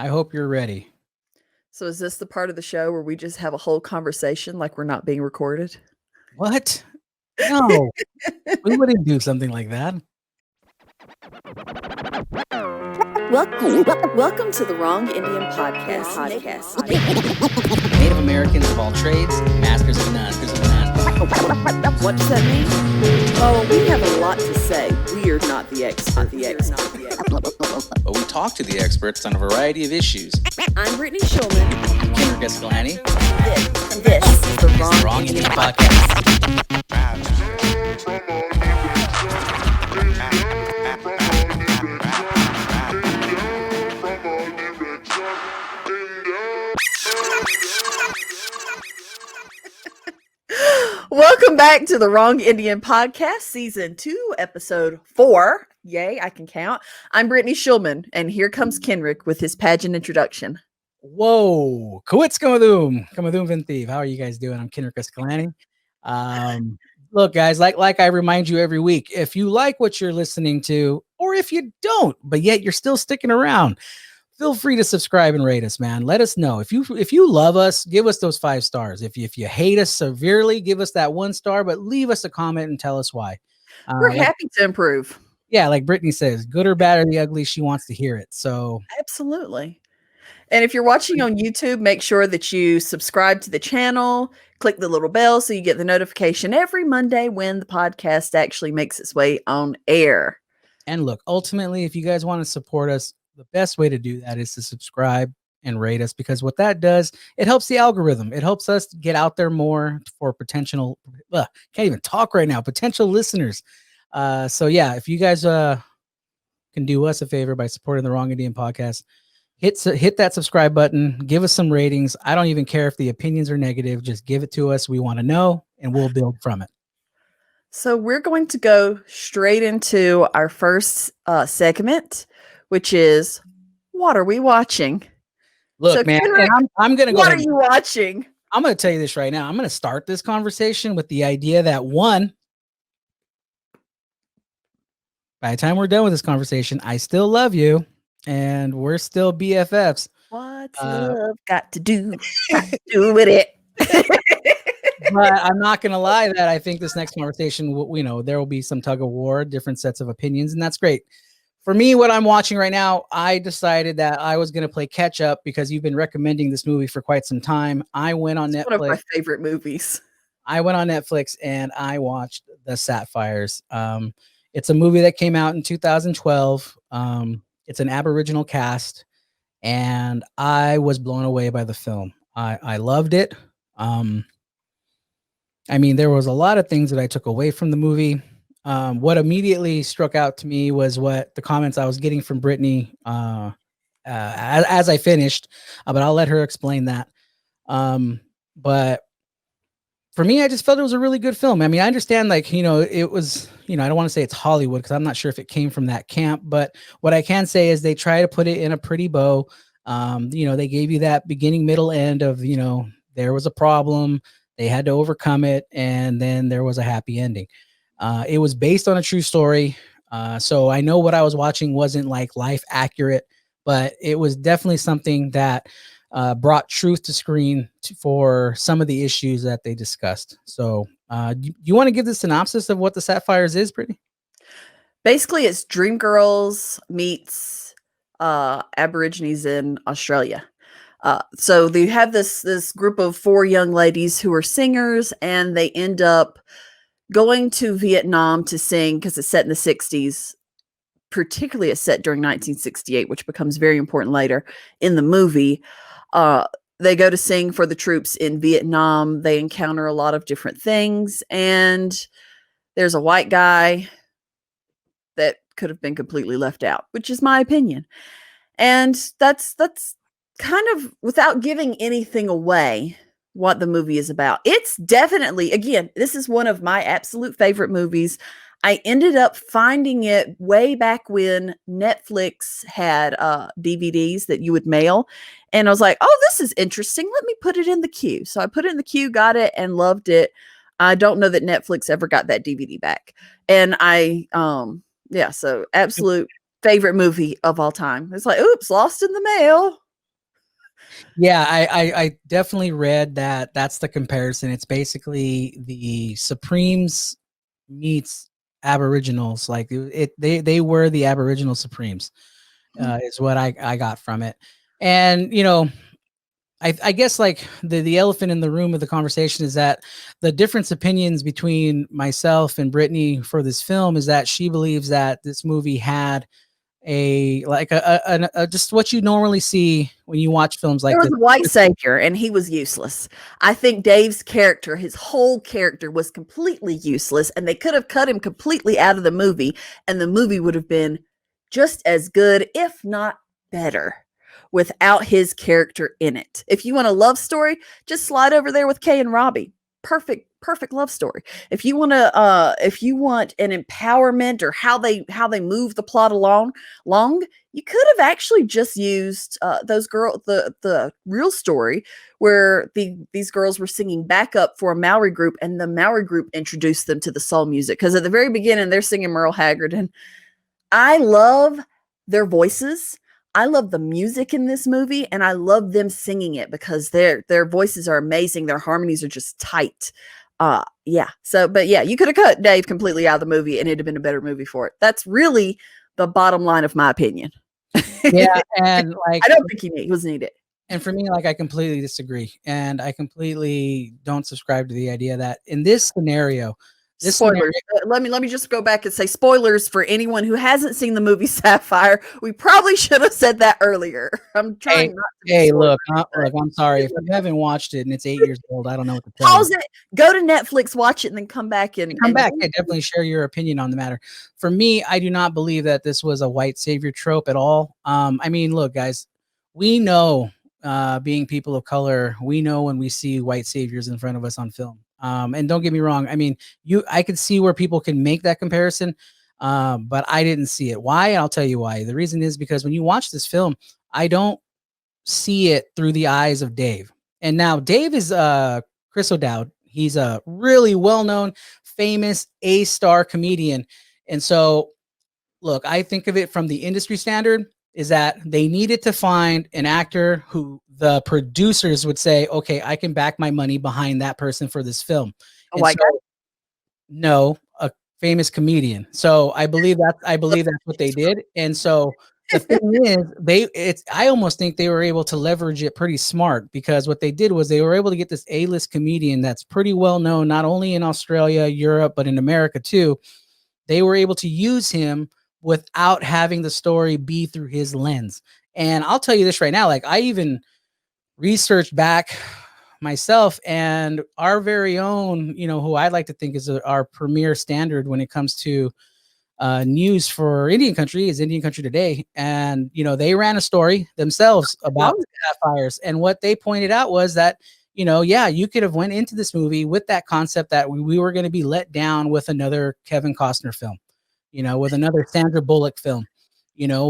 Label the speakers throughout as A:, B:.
A: I hope you're ready.
B: So is this the part of the show where we just have a whole conversation like we're not being recorded?
A: What? No, we wouldn't do something like that.
B: Welcome to the Wrong Indian Podcast.
A: Native Americans of all trades, masters of none.
B: What does that mean? Oh, we have a lot to say. We are not the expert.
A: But we talk to the experts on a variety of issues.
B: I'm Brittany Shulman.
A: Kenrick Escalante.
B: This is the Wrong
A: Indian Podcast.
B: Welcome back to the Wrong Indian Podcast, Season 2, Episode 4. Yay, I can count. I'm Brittany Shulman, and here comes Kenrick with his pageant introduction.
A: Whoa, Kawitz Kamadum Vintiv. How are you guys doing? I'm Kenrick Escalante. Look, guys, like I remind you every week, if you like what you're listening to, or if you don't, but yet you're still sticking around, feel free to subscribe and rate us, man. Let us know. If you love us, give us those 5 stars. If you hate us severely, give us that 1 star, but leave us a comment and tell us why.
B: We're happy to improve.
A: Yeah, like Brittany says, good or bad or the ugly, she wants to hear it. So
B: absolutely. And if you're watching on YouTube, make sure that you subscribe to the channel, click the little bell so you get the notification every Monday when the podcast actually makes its way on air.
A: And look, ultimately, if you guys want to support us, the best way to do that is to subscribe and rate us, because what that does, it helps the algorithm. It helps us get out there more for potential, can't even talk right now, potential listeners. So yeah, if you guys can do us a favor by supporting the Wrong Indian Podcast, hit that subscribe button, give us some ratings. I don't even care if the opinions are negative, just give it to us. We want to know, and we'll build from it.
B: So we're going to go straight into our first segment, which is, what are we watching?
A: Look, so, man, Kenrick, I'm going to go.
B: What are you watching?
A: I'm going to tell you this right now. I'm going to start this conversation with the idea that, one, by the time we're done with this conversation, I still love you, and we're still BFFs.
B: What's love got to do with it?
A: But I'm not going to lie that I think this next conversation, there will be some tug of war, different sets of opinions, and that's great. For me, what I'm watching right now, I decided that I was going to play catch up because you've been recommending this movie for quite some time. I went on Netflix.
B: One of my favorite movies.
A: I went on Netflix and I watched the Sapphires. It's a movie that came out in 2012. It's an Aboriginal cast, and I was blown away by the film. I loved it. I mean, there was a lot of things that I took away from the movie. What immediately struck out to me was what the comments I was getting from Brittany as I finished, but I'll let her explain that. But for me, I just felt it was a really good film. I mean, I understand, it was, I don't want to say it's Hollywood because I'm not sure if it came from that camp, but what I can say is they try to put it in a pretty bow. They gave you that beginning, middle, end of, there was a problem, they had to overcome it, and then there was a happy ending. It was based on a true story. So I know what I was watching wasn't like life accurate, but it was definitely something that brought truth to screen for some of the issues that they discussed. So you want to give the synopsis of what the Sapphires is, Brittany?
B: Basically, it's Dreamgirls meets Aborigines in Australia. So they have this group of 4 young ladies who are singers, and they end up going to Vietnam to sing because it's set in the 60s. Particularly, it's set during 1968, which becomes very important later in the movie. They go to sing for the troops in Vietnam. They encounter a lot of different things, and there's a white guy that could have been completely left out, which is my opinion. And that's kind of, without giving anything away, what the movie is about. It's definitely, again, this is one of my absolute favorite movies. I ended up finding it way back when Netflix had DVDs that you would mail. And I was like, oh, this is interesting. Let me put it in the queue. So I put it in the queue, got it, and loved it. I don't know that Netflix ever got that DVD back. And so absolute favorite movie of all time. It's like, oops, lost in the mail.
A: Yeah, I definitely read that. That's the comparison. It's basically the Supremes meets Aboriginals. Like they were the Aboriginal Supremes. Is what I got from it. And I guess like the elephant in the room of the conversation is that the difference opinions between myself and Brittany for this film is that she believes that this movie had a like a just what you normally see when you watch films
B: There
A: like
B: was
A: this.
B: a white savior, and he was useless. I think Dave's character, his whole character, was completely useless, and they could have cut him completely out of the movie, and the movie would have been just as good, if not better, without his character in it. If you want a love story, just slide over there with Kay and Robbie. Perfect love story. If you want an empowerment or how they move the plot along, you could have actually just used the real story where these girls were singing backup for a Maori group, and the Maori group introduced them to the soul music, because at the very beginning they're singing Merle Haggard, and I love their voices. I love the music in this movie, and I love them singing it because their voices are amazing. Their harmonies are just tight. Yeah. So, but yeah, you could have cut Dave completely out of the movie, and it'd have been a better movie for it. That's really the bottom line of my opinion.
A: Yeah, and like
B: I don't think he was needed.
A: and for me, like I completely disagree, and I completely don't subscribe to the idea that in this scenario,
B: Spoilers. Let me just go back and say spoilers for anyone who hasn't seen the movie Sapphire. We probably should have said that earlier. I'm
A: hey,
B: trying not to be
A: hey,
B: spoilery,
A: look, I'm sorry if you haven't watched it and it's 8 years old. I don't know what to tell you.
B: pause it, go to Netflix, watch it, and then come back
A: Come
B: and
A: back, yeah, definitely share your opinion on the matter. For me, I do not believe that this was a white savior trope at all. I mean, look, guys, we know, being people of color, we know when we see white saviors in front of us on film. And don't get me wrong, I mean, I could see where people can make that comparison, but I didn't see it. Why? I'll tell you why. The reason is because when you watch this film, I don't see it through the eyes of Dave. And now Dave is Chris O'Dowd. He's a really well-known, famous A-star comedian. And so, look, I think of it from the industry standard is that they needed to find an actor who the producers would say, okay, I can back my money behind that person for this film.
B: a
A: And
B: white
A: so, no, a famous comedian. So I believe that's what they did. And so the thing is, I almost think they were able to leverage it pretty smart, because what they did was they were able to get this A-list comedian that's pretty well known, not only in Australia, Europe, but in America too. They were able to use him without having the story be through his lens. And I'll tell you this right now, like I even researched back myself, and our very own, who I'd like to think is our premier standard when it comes to news for Indian country is Indian Country Today. And, they ran a story themselves about the Sapphires. And what they pointed out was that, yeah, you could have went into this movie with that concept that we were going to be let down with another Kevin Costner film, with another Sandra Bullock film,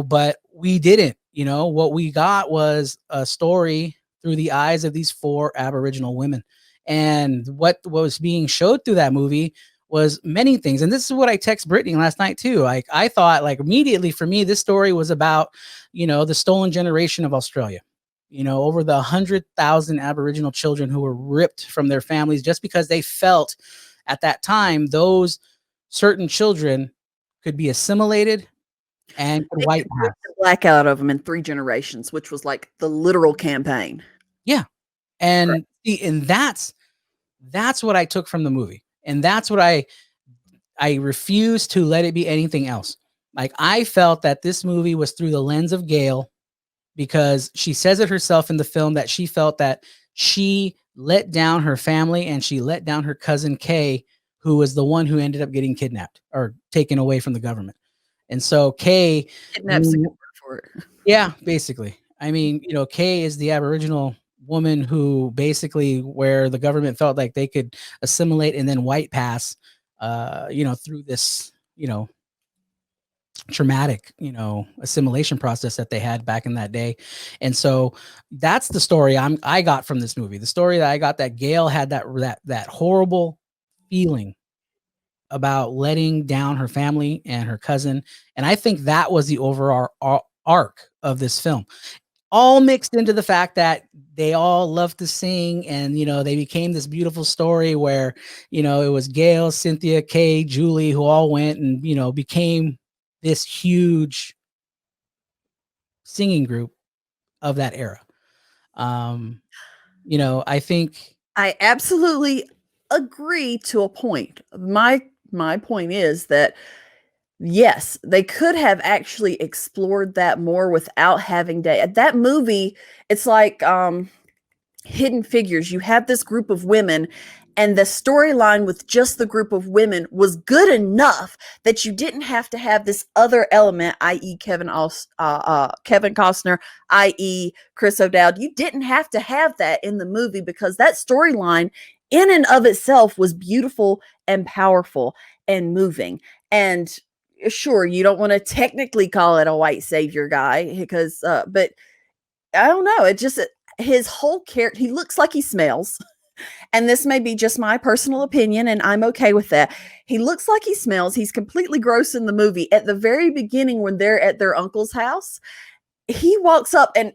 A: but we didn't. What we got was a story through the eyes of these four Aboriginal women. And what was being showed through that movie was many things. And this is what I text Brittany last night too. Like I thought, like immediately for me, this story was about, the stolen generation of Australia. Over the 100,000 Aboriginal children who were ripped from their families just because they felt at that time those certain children could be assimilated and could white pass.
B: the black out of them in 3 generations, which was like the literal campaign.
A: Yeah. And see, and that's what I took from the movie. And that's what I refuse to let it be anything else. Like I felt that this movie was through the lens of Gail, because she says it herself in the film that she felt that she let down her family and she let down her cousin Kay, who was the one who ended up getting kidnapped or taken away from the government. And so Kay,
B: Kidnaps a good word for it.
A: yeah, basically. I mean, Kay is the Aboriginal woman who basically where the government felt like they could assimilate and then white pass, through this, traumatic, assimilation process that they had back in that day. And so that's the story I got from this movie. The story that I got, that Gail had that horrible feeling about letting down her family and her cousin. And I think that was the overall arc of this film. all mixed into the fact that they all love to sing, and they became this beautiful story where it was Gail, Cynthia, Kay, Julie, who all went and became this huge singing group of that era. I think
B: I absolutely agree to a point. My point is that yes, they could have actually explored that more without having that movie. It's like Hidden Figures. You have this group of women, and the storyline with just the group of women was good enough that you didn't have to have this other element, i.e., Kevin Costner, i.e., Chris O'Dowd. You didn't have to have that in the movie because that storyline, in and of itself, was beautiful and powerful and moving. And sure, you don't want to technically call it a white savior guy because, but I don't know. It just his whole character. He looks like he smells, and this may be just my personal opinion, and I'm okay with that. He looks like he smells. He's completely gross in the movie. At the very beginning, when they're at their uncle's house, he walks up and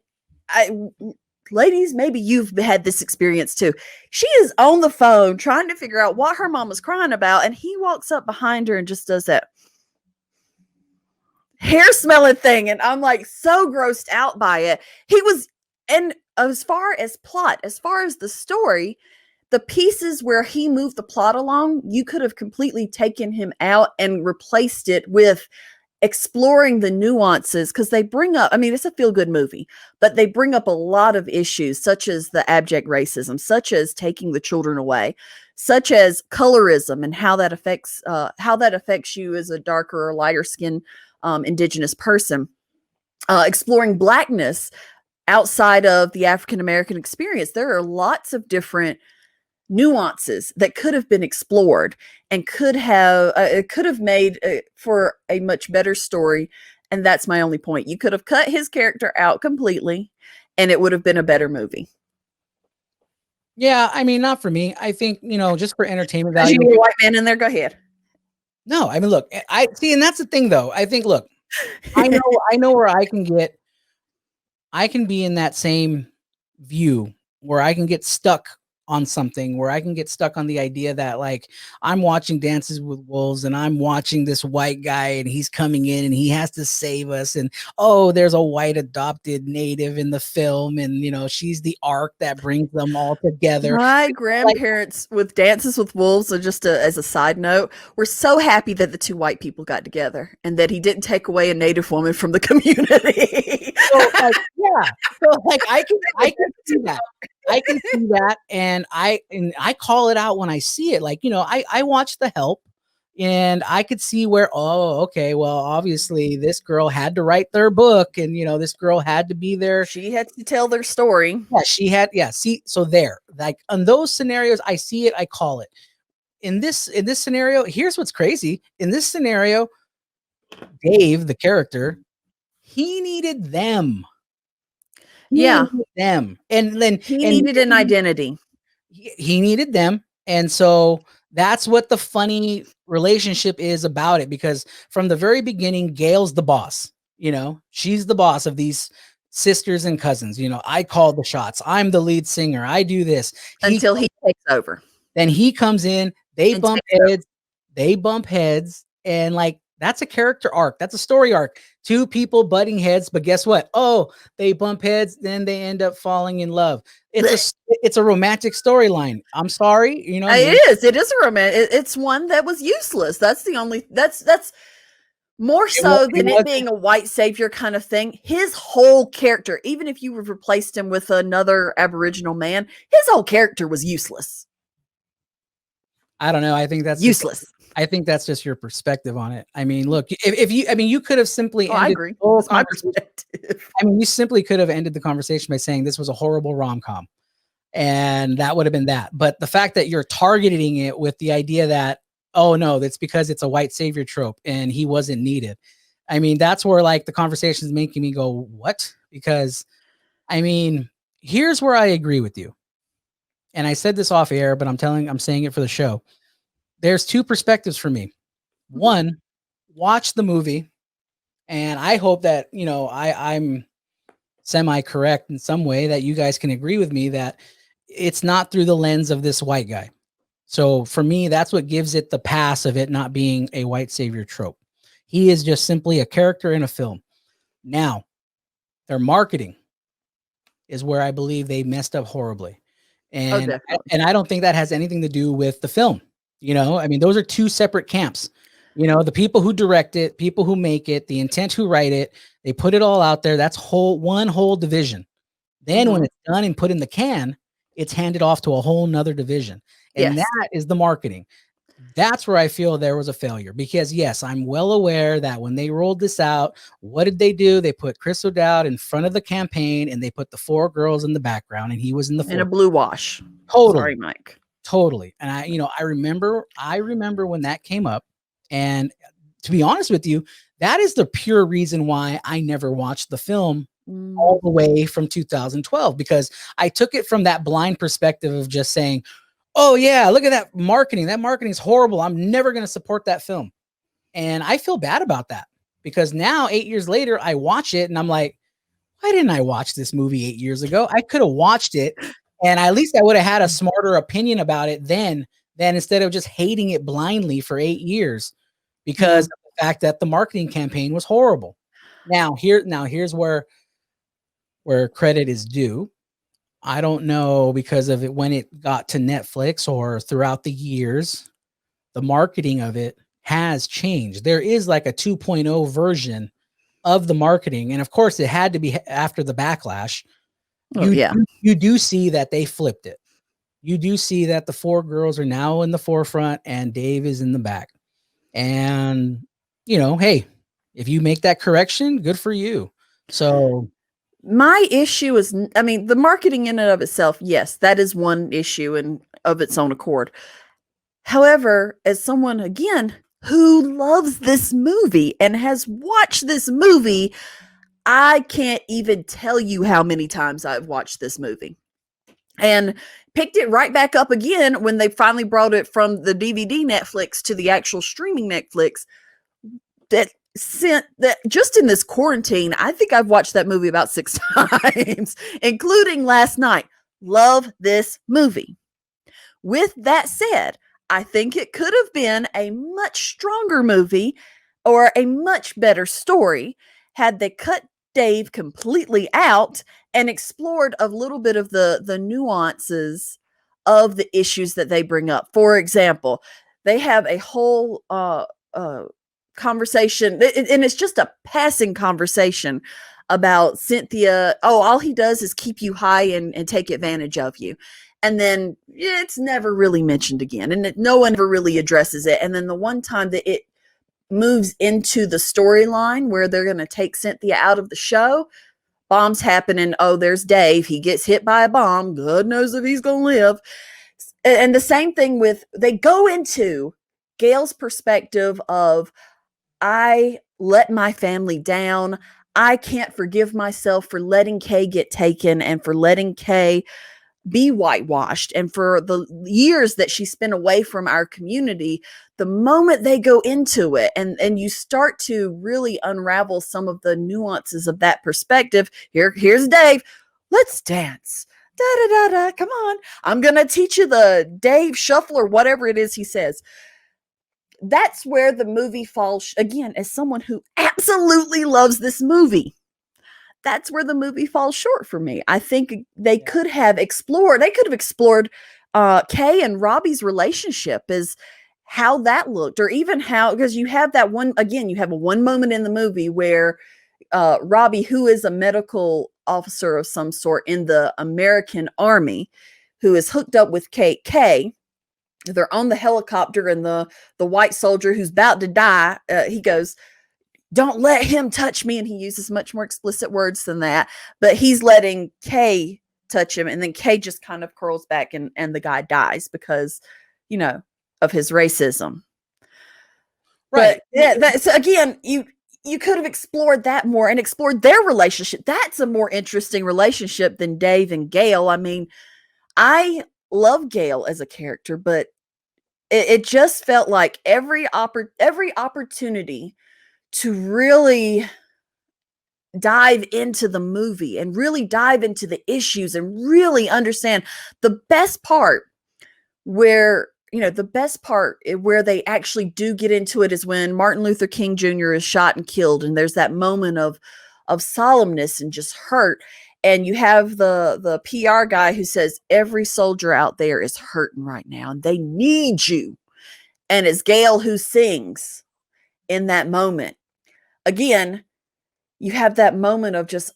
B: ladies, maybe you've had this experience too. She is on the phone trying to figure out what her mom was crying about, and he walks up behind her and just does that hair smelling thing, and I'm like so grossed out by it. He was, and as far as plot, as far as the story, the pieces where he moved the plot along, you could have completely taken him out and replaced it with exploring the nuances, because they bring up, I mean, it's a feel-good movie, but they bring up a lot of issues such as the abject racism, such as taking the children away, such as colorism and how that affects you as a darker or lighter skin indigenous person, exploring blackness outside of the African American experience. There are lots of different nuances that could have been explored and could have made for a much better story. And that's my only point. You could have cut his character out completely and it would have been a better movie.
A: Yeah, I mean, not for me. I think, just for entertainment
B: As
A: value.
B: you need a white man in there, go ahead.
A: No, I mean, look, I see, and that's the thing though. I think, look, I know where I can be in that same view where I can get stuck on something, where I can get stuck on the idea that, like, I'm watching Dances with Wolves and I'm watching this white guy and he's coming in and he has to save us. And, oh, there's a white adopted native in the film. And, she's the arc that brings them all together.
B: My grandparents with Dances with Wolves, so just as a side note, were so happy that the two white people got together and that he didn't take away a native woman from the community.
A: So, like, yeah. So, like, I can see that. I can see that, and I call it out when I see it. Like, I watched The Help, and I could see where, oh, okay, well, obviously this girl had to write their book, and this girl had to be there.
B: She had to tell their story.
A: Yeah, she had. Yeah, see, so there, like on those scenarios, I see it, I call it. In this scenario, here's what's crazy. In this scenario, Dave, the character, he needed them. Them, and then
B: he needed an identity.
A: He needed them, and so that's what the funny relationship is about it, because from the very beginning, Gail's the boss. She's the boss of these sisters and cousins. I call the shots. I'm the lead singer. I do this
B: until he takes over.
A: Then he comes in. They bump heads, and like, that's a character arc. That's a story arc. Two people butting heads, but guess what? Oh, they bump heads, then they end up falling in love. It's a romantic storyline. I'm sorry,
B: It is a romantic. It's one that was useless. That's more so than it being a white savior kind of thing. His whole character, even if you replaced him with another Aboriginal man, his whole character was useless.
A: I don't know. I think that's
B: useless.
A: I think that's just your perspective on it. I mean, look, if you could have simply ended
B: I agree. That's my perspective.
A: I mean, you simply could have ended the conversation by saying this was a horrible rom-com, and that would have been that. But the fact that you're targeting it with the idea that, oh no, that's because it's a white savior trope and he wasn't needed. I mean, that's where, like, the conversation is making me go, what? Because, I mean, here's where I agree with you. And I said this off air, but I'm saying it for the show. There's two perspectives for me. One, watch the movie, and I hope that, I'm semi-correct in some way, that you guys can agree with me that it's not through the lens of this white guy. So for me, that's what gives it the pass of it not being a white savior trope. He is just simply a character in a film. Now, their marketing is where I believe they messed up horribly.
B: Oh,
A: And
B: definitely.
A: and I don't think that has anything to do with the film. I mean, those are two separate camps. The people who direct it, people who make it, the intent who write it, they put it all out there. That's one whole division. Then when
B: Mhm.
A: it's done and put in the can, it's handed off to a whole nother division. And
B: Yes.
A: that is the marketing. That's where I feel there was a failure, because yes, I'm well aware that when they rolled this out, what did they do? They put Chris O'Dowd in front of the campaign and they put the four girls in the background, and he was in the
B: In a
A: fourth.
B: blue wash. Sorry,
A: Totally.
B: Mike.
A: Totally. And I remember when that came up, and to be honest with you, that is the pure reason why I never watched the film all the way from 2012, because I took it from that blind perspective of just saying, oh yeah, look at that marketing. That marketing is horrible. I'm never going to support that film. And I feel bad about that, because now 8 years later, I watch it and I'm like, why didn't I watch this movie 8 years ago? I could have watched it, and at least I would have had a smarter opinion about it then, than instead of just hating it blindly for 8 years because
B: Mhm.
A: of the fact that the marketing campaign was horrible. Here's where credit is due. I don't know, because of it when it got to Netflix or throughout the years, the marketing of it has changed. There is like a 2.0 version of the marketing, and of course, it had to be after the backlash.
B: Oh,
A: You
B: yeah.
A: you do see that they flipped it. You do see that the four girls are now in the forefront and Dave is in the back. And hey, if you make that correction, good for you. So
B: My issue is, I mean, the marketing in and of itself, yes, that is one issue and of its own accord. However, as someone, again, who loves this movie and has watched this movie, I can't even tell you how many times I've watched this movie and picked it right back up again when they finally brought it from the DVD Netflix to the actual streaming Netflix. That sent that just in this quarantine, I think I've watched that movie about 6 times, including last night. Love this movie. With that said, I think it could have been a much stronger movie or a much better story had they cut Dave completely out and explored a little bit of the nuances of the issues that they bring up. For example, they have a whole conversation, and it's just a passing conversation about Cynthia. Oh, all he does is keep you high and take advantage of you. And then it's never really mentioned again, and no one ever really addresses it. And then the one time that it moves into the storyline where they're going to take Cynthia out of the show, bombs happen, and oh, there's Dave. He gets hit by a bomb. God knows if he's going to live. And the same thing with, they go into Gail's perspective of, I let my family down. I can't forgive myself for letting Kay get taken and for letting Kay be whitewashed and for the years that she spent away from our community. The moment they go into it and you start to really unravel some of the nuances of that perspective, here's Dave. Let's dance. Da da da da. Come on. I'm going to teach you the Dave shuffle or whatever it is he says. That's where the movie falls, again, as someone who absolutely loves this movie. That's where the movie falls short for me. I think they could have explored, Kay and Robbie's relationship, is how that looked, or even how, because you have that one, again, you have a one moment in the movie where Robbie, who is a medical officer of some sort in the American Army, who is hooked up with Kay. They're on the helicopter, and the white soldier who's about to die, he goes, don't let him touch me. And he uses much more explicit words than that, but he's letting Kay touch him. And then Kay just kind of curls back, and the guy dies because, of his racism.
A: right.
B: But yeah, that's, again, you could have explored that more and explored their relationship. That's a more interesting relationship than Dave and Gail. I mean, I love Gail as a character, but it just felt like every opportunity to really dive into the movie and really dive into the issues and really understand the best part where where they actually do get into it is when Martin Luther King Jr. is shot and killed, and there's that moment of solemnness and just hurt. And you have the PR guy who says every soldier out there is hurting right now and they need you. And it's Gail who sings in that moment. Again, you have that moment of just,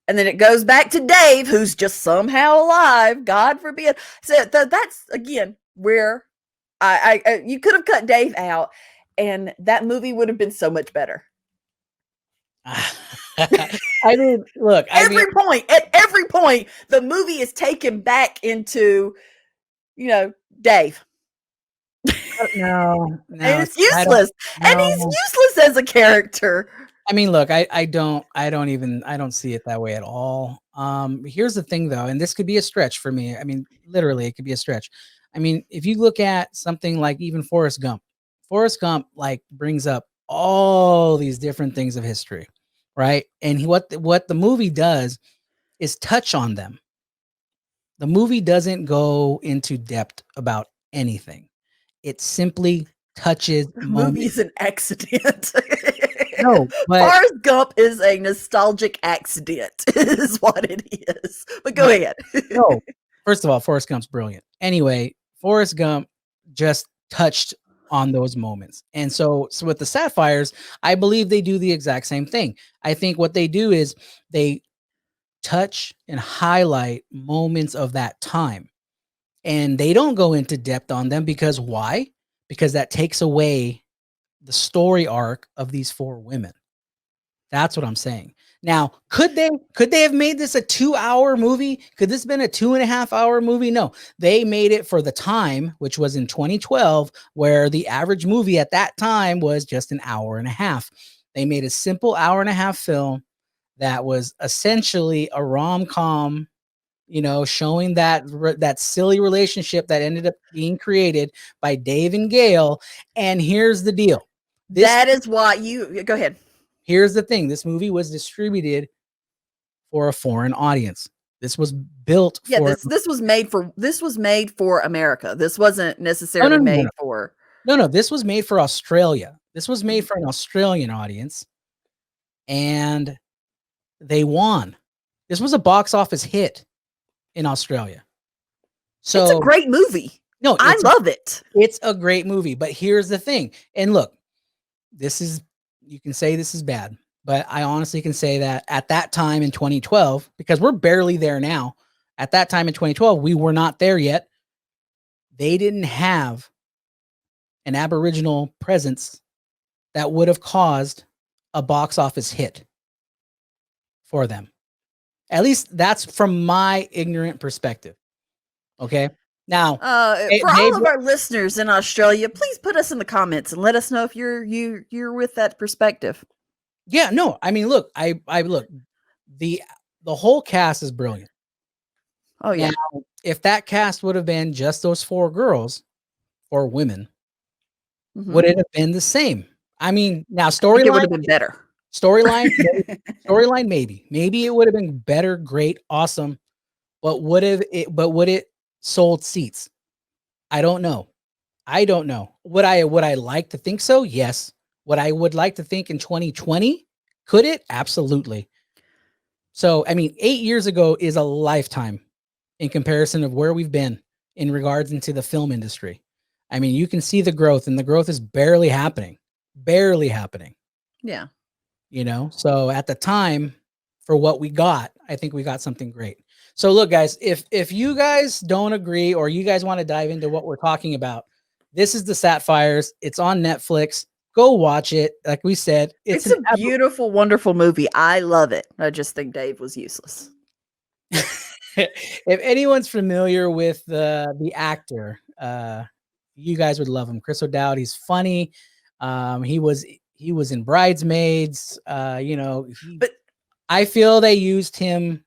B: and then it goes back to Dave, who's just somehow alive, God forbid. So that's again where you could have cut Dave out, and that movie would have been so much better.
A: I mean, look,
B: at every point, the movie is taken back into, Dave.
A: No,
B: and it's useless, and he's useless as a character.
A: I mean, look, I don't see it that way at all. Here's the thing though, and this could be a stretch for me. I mean, literally it could be a stretch. I mean, if you look at something like even Forrest Gump like brings up all these different things of history, right? And what the movie does is touch on them. The movie doesn't go into depth about anything. It simply touches
B: the movie is an accident.
A: No, but
B: Forrest Gump is a nostalgic accident, is what it is. But go ahead.
A: No, first of all, Forrest Gump's brilliant. Anyway, Forrest Gump just touched on those moments. And so with the Sapphires, I believe they do the exact same thing. I think what they do is they touch and highlight moments of that time. And they don't go into depth on them because why? Because that takes away the story arc of these four women. That's what I'm saying. Now, could they have made this a 2-hour movie? Could this have been a 2.5-hour movie? No, they made it for the time, which was in 2012, where the average movie at that time was just an hour and a half. They made a simple hour-and-a-half film that was essentially a rom-com, showing that silly relationship that ended up being created by Dave and Gail. And here's the deal.
B: That is why you go ahead.
A: Here's the thing. This movie was distributed for a foreign audience. This was built for
B: this was made for America. This wasn't necessarily made for
A: No, this was made for Australia. This was made for an Australian audience. And they won. This was a box office hit in Australia. So
B: it's a great movie.
A: No,
B: I love it.
A: It's a great movie, but here's the thing. And look, you can say this is bad, but I honestly can say that at that time in 2012, because we're barely there now, at that time in 2012, we were not there yet. They didn't have an Aboriginal presence that would have caused a box office hit for them. At least that's from my ignorant perspective. Okay. Now,
B: for all of our listeners in Australia, please put us in the comments and let us know if you're with that perspective.
A: Yeah, no, I mean, look, I look, the whole cast is brilliant.
B: Oh yeah.
A: Now, if that cast would have been just those 4 girls or women, would it have been the same? I mean, now storyline
B: it would have been better.
A: Storyline, maybe it would have been better, great, awesome. But would it sold seats? I don't know. Would I like to think so? Yes. What I would like to think in 2020, could it? Absolutely. So, I mean, 8 years ago is a lifetime in comparison of where we've been in regards into the film industry. I mean, you can see the growth, and the growth is barely happening.
B: Yeah.
A: So at the time, for what we got, I think we got something great. So look, guys, if you guys don't agree or you guys want to dive into what we're talking about, this is the Sapphires. It's on Netflix. Go watch it. Like we said,
B: it's a beautiful, wonderful movie. I love it. I just think Dave was useless.
A: If anyone's familiar with the actor, you guys would love him. Chris O'Dowd. He's funny. He was in Bridesmaids. But I feel they used him.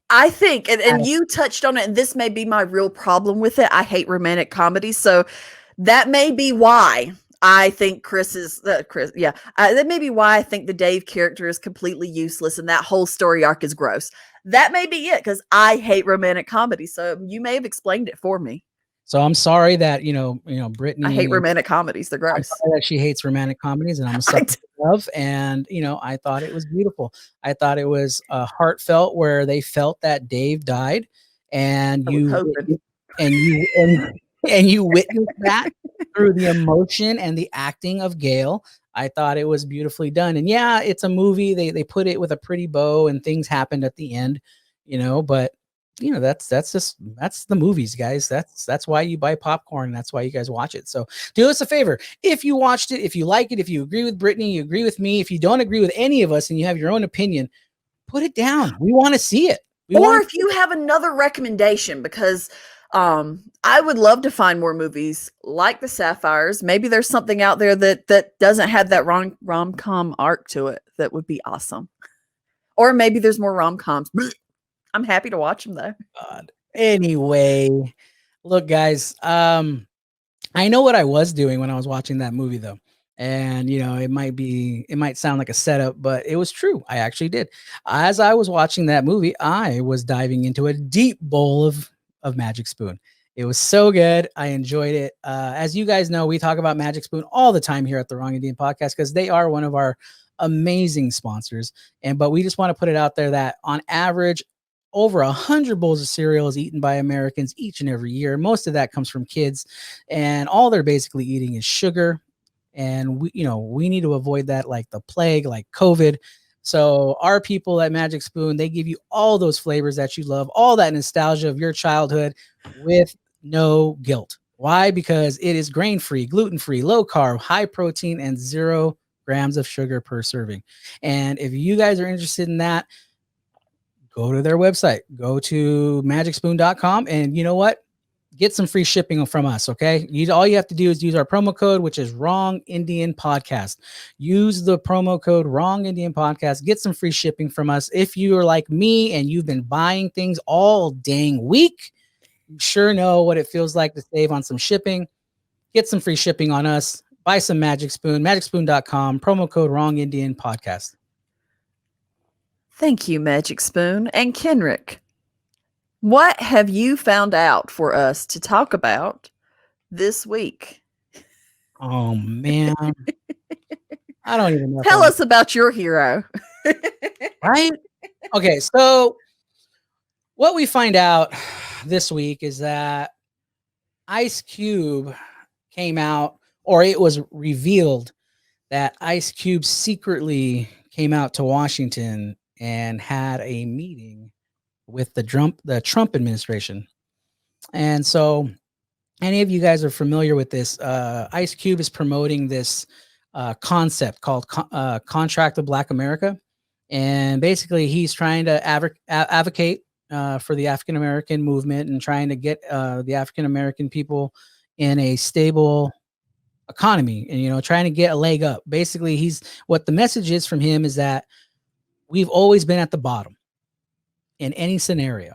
B: I think, and you touched on it, and this may be my real problem with it. I hate romantic comedies, so that may be why I think Chris is Chris. Yeah, that may be why I think the Dave character is completely useless, and that whole story arc is gross. That may be it because I hate romantic comedy. So you may have explained it for me.
A: So I'm sorry that
B: I
A: Brittany.
B: hate romantic comedies. They're
A: I'm
B: gross.
A: sorry that she hates romantic comedies, and I'm a sucker for love. And I thought it was beautiful. I thought it was heartfelt, where they felt that Dave died, and
B: I was hoping.
A: and you witnessed that through the emotion and the acting of Gail. I thought it was beautifully done. And yeah, it's a movie. They put it with a pretty bow, and things happened at the end, but that's the movies, guys. That's why you buy popcorn, and that's why you guys watch it. So do us a favor. If you watched it, if you like it, if you agree with Brittany, you agree with me, if you don't agree with any of us and you have your own opinion, put it down. We want to see it.
B: Or if you have another recommendation, because I would love to find more movies like the Sapphires. Maybe there's something out there that doesn't have that rom-com arc to it that would be awesome. Or maybe there's more rom-coms. I'm happy to watch them though.
A: God. Anyway, look, guys, I know what I was doing when I was watching that movie, though. And it might sound like a setup, but it was true. I actually did. As I was watching that movie, I was diving into a deep bowl of Magic Spoon. It was so good. I enjoyed it. As you guys know, we talk about Magic Spoon all the time here at the Wrong Indian Podcast because they are one of our amazing sponsors. But we just want to put it out there that on average, over 100 bowls of cereal is eaten by Americans each and every year. Most of that comes from kids, and all they're basically eating is sugar. And we need to avoid that like the plague, like COVID. So our people at Magic Spoon, they give you all those flavors that you love, all that nostalgia of your childhood with no guilt. Why? Because it is grain-free, gluten-free, low carb, high protein, and 0 grams of sugar per serving. And if you guys are interested in that, go to their website, go to magicspoon.com, and you know what? Get some free shipping from us, okay? All you have to do is use our promo code, which is Wrong Indian Podcast. Use the promo code Wrong Indian Podcast. Get some free shipping from us. If you are like me and you've been buying things all dang week, you sure know what it feels like to save on some shipping. Get some free shipping on us. Buy some Magic Spoon, magicspoon.com, promo code Wrong Indian Podcast.
B: Thank you, Magic Spoon. And Kenrick, what have you found out for us to talk about this week?
A: Oh, man. I don't even know.
B: Tell us about your hero.
A: Right? Okay, so what we find out this week is that Ice Cube came out, or it was revealed that Ice Cube secretly came out to Washington and had a meeting with the Trump administration. And so any of you guys are familiar with this, Ice Cube is promoting this concept called Contract of Black America. And basically he's trying to advocate for the African-American movement and trying to get the African-American people in a stable economy and, trying to get a leg up. Basically, what the message is from him is that we've always been at the bottom in any scenario.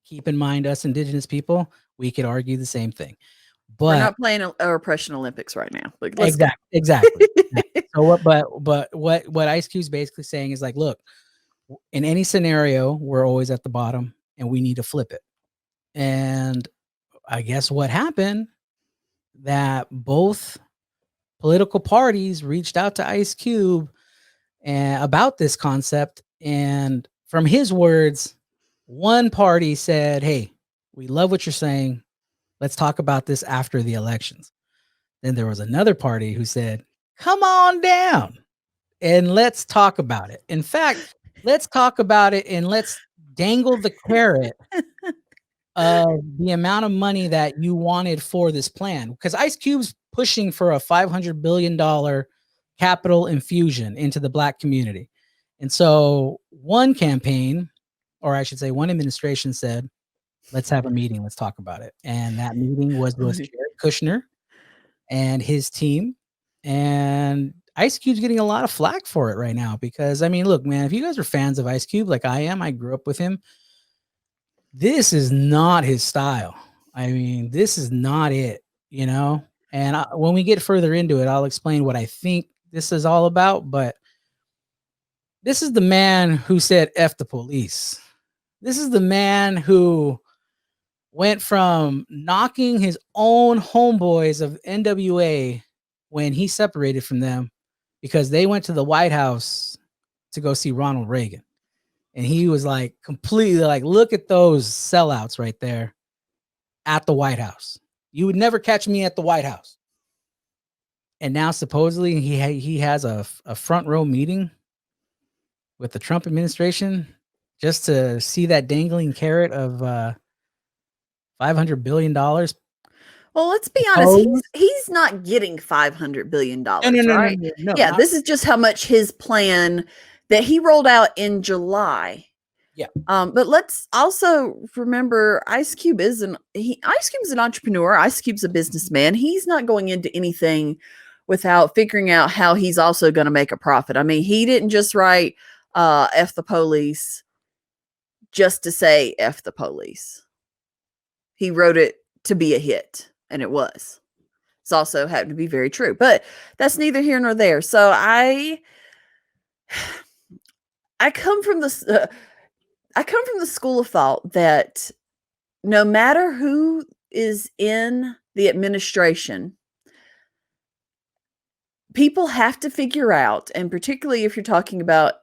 A: Keep in mind, us indigenous people, we could argue the same thing. But
B: we're not playing Oppression Olympics right now.
A: Exactly. So what Ice Cube's basically saying is like, look, in any scenario, we're always at the bottom and we need to flip it. And I guess what happened, that both political parties reached out to Ice Cube about this concept. And from his words, one party said, hey, we love what you're saying. Let's talk about this after the elections. Then there was another party who said, come on down and let's talk about it. In fact, let's talk about it and let's dangle the carrot of the amount of money that you wanted for this plan. Because Ice Cube's pushing for a $500 billion capital infusion into the Black community. And so one campaign, or I should say one administration, said, let's have a meeting. Let's talk about it. And that meeting was with Jared Kushner and his team. And Ice Cube's getting a lot of flack for it right now because, I mean, look, man, if you guys are fans of Ice Cube like I am, I grew up with him. This is not his style. I mean, this is not it, And when we get further into it, I'll explain what I think this is all about. But this is the man who said F the police. This is the man who went from knocking his own homeboys of NWA when he separated from them because they went to the White House to go see Ronald Reagan. And he was like completely like, look at those sellouts right there at the White House. You would never catch me at the White House. And now supposedly he has a front row meeting with the Trump administration just to see that dangling carrot of $500 billion.
B: Well, let's be honest. He's not getting $500 billion, right?
A: No,
B: yeah, this is just how much his plan that he rolled out in July.
A: Yeah.
B: But let's also remember Ice Cube is an entrepreneur. Ice Cube's a businessman. He's not going into anything without figuring out how he's also going to make a profit. I mean, he didn't just write F the police just to say F the police. He wrote it to be a hit, and it was. It's also happened to be very true, but that's neither here nor there. So I come from this. I come from the school of thought that no matter who is in the administration, people have to figure out, and particularly if you're talking about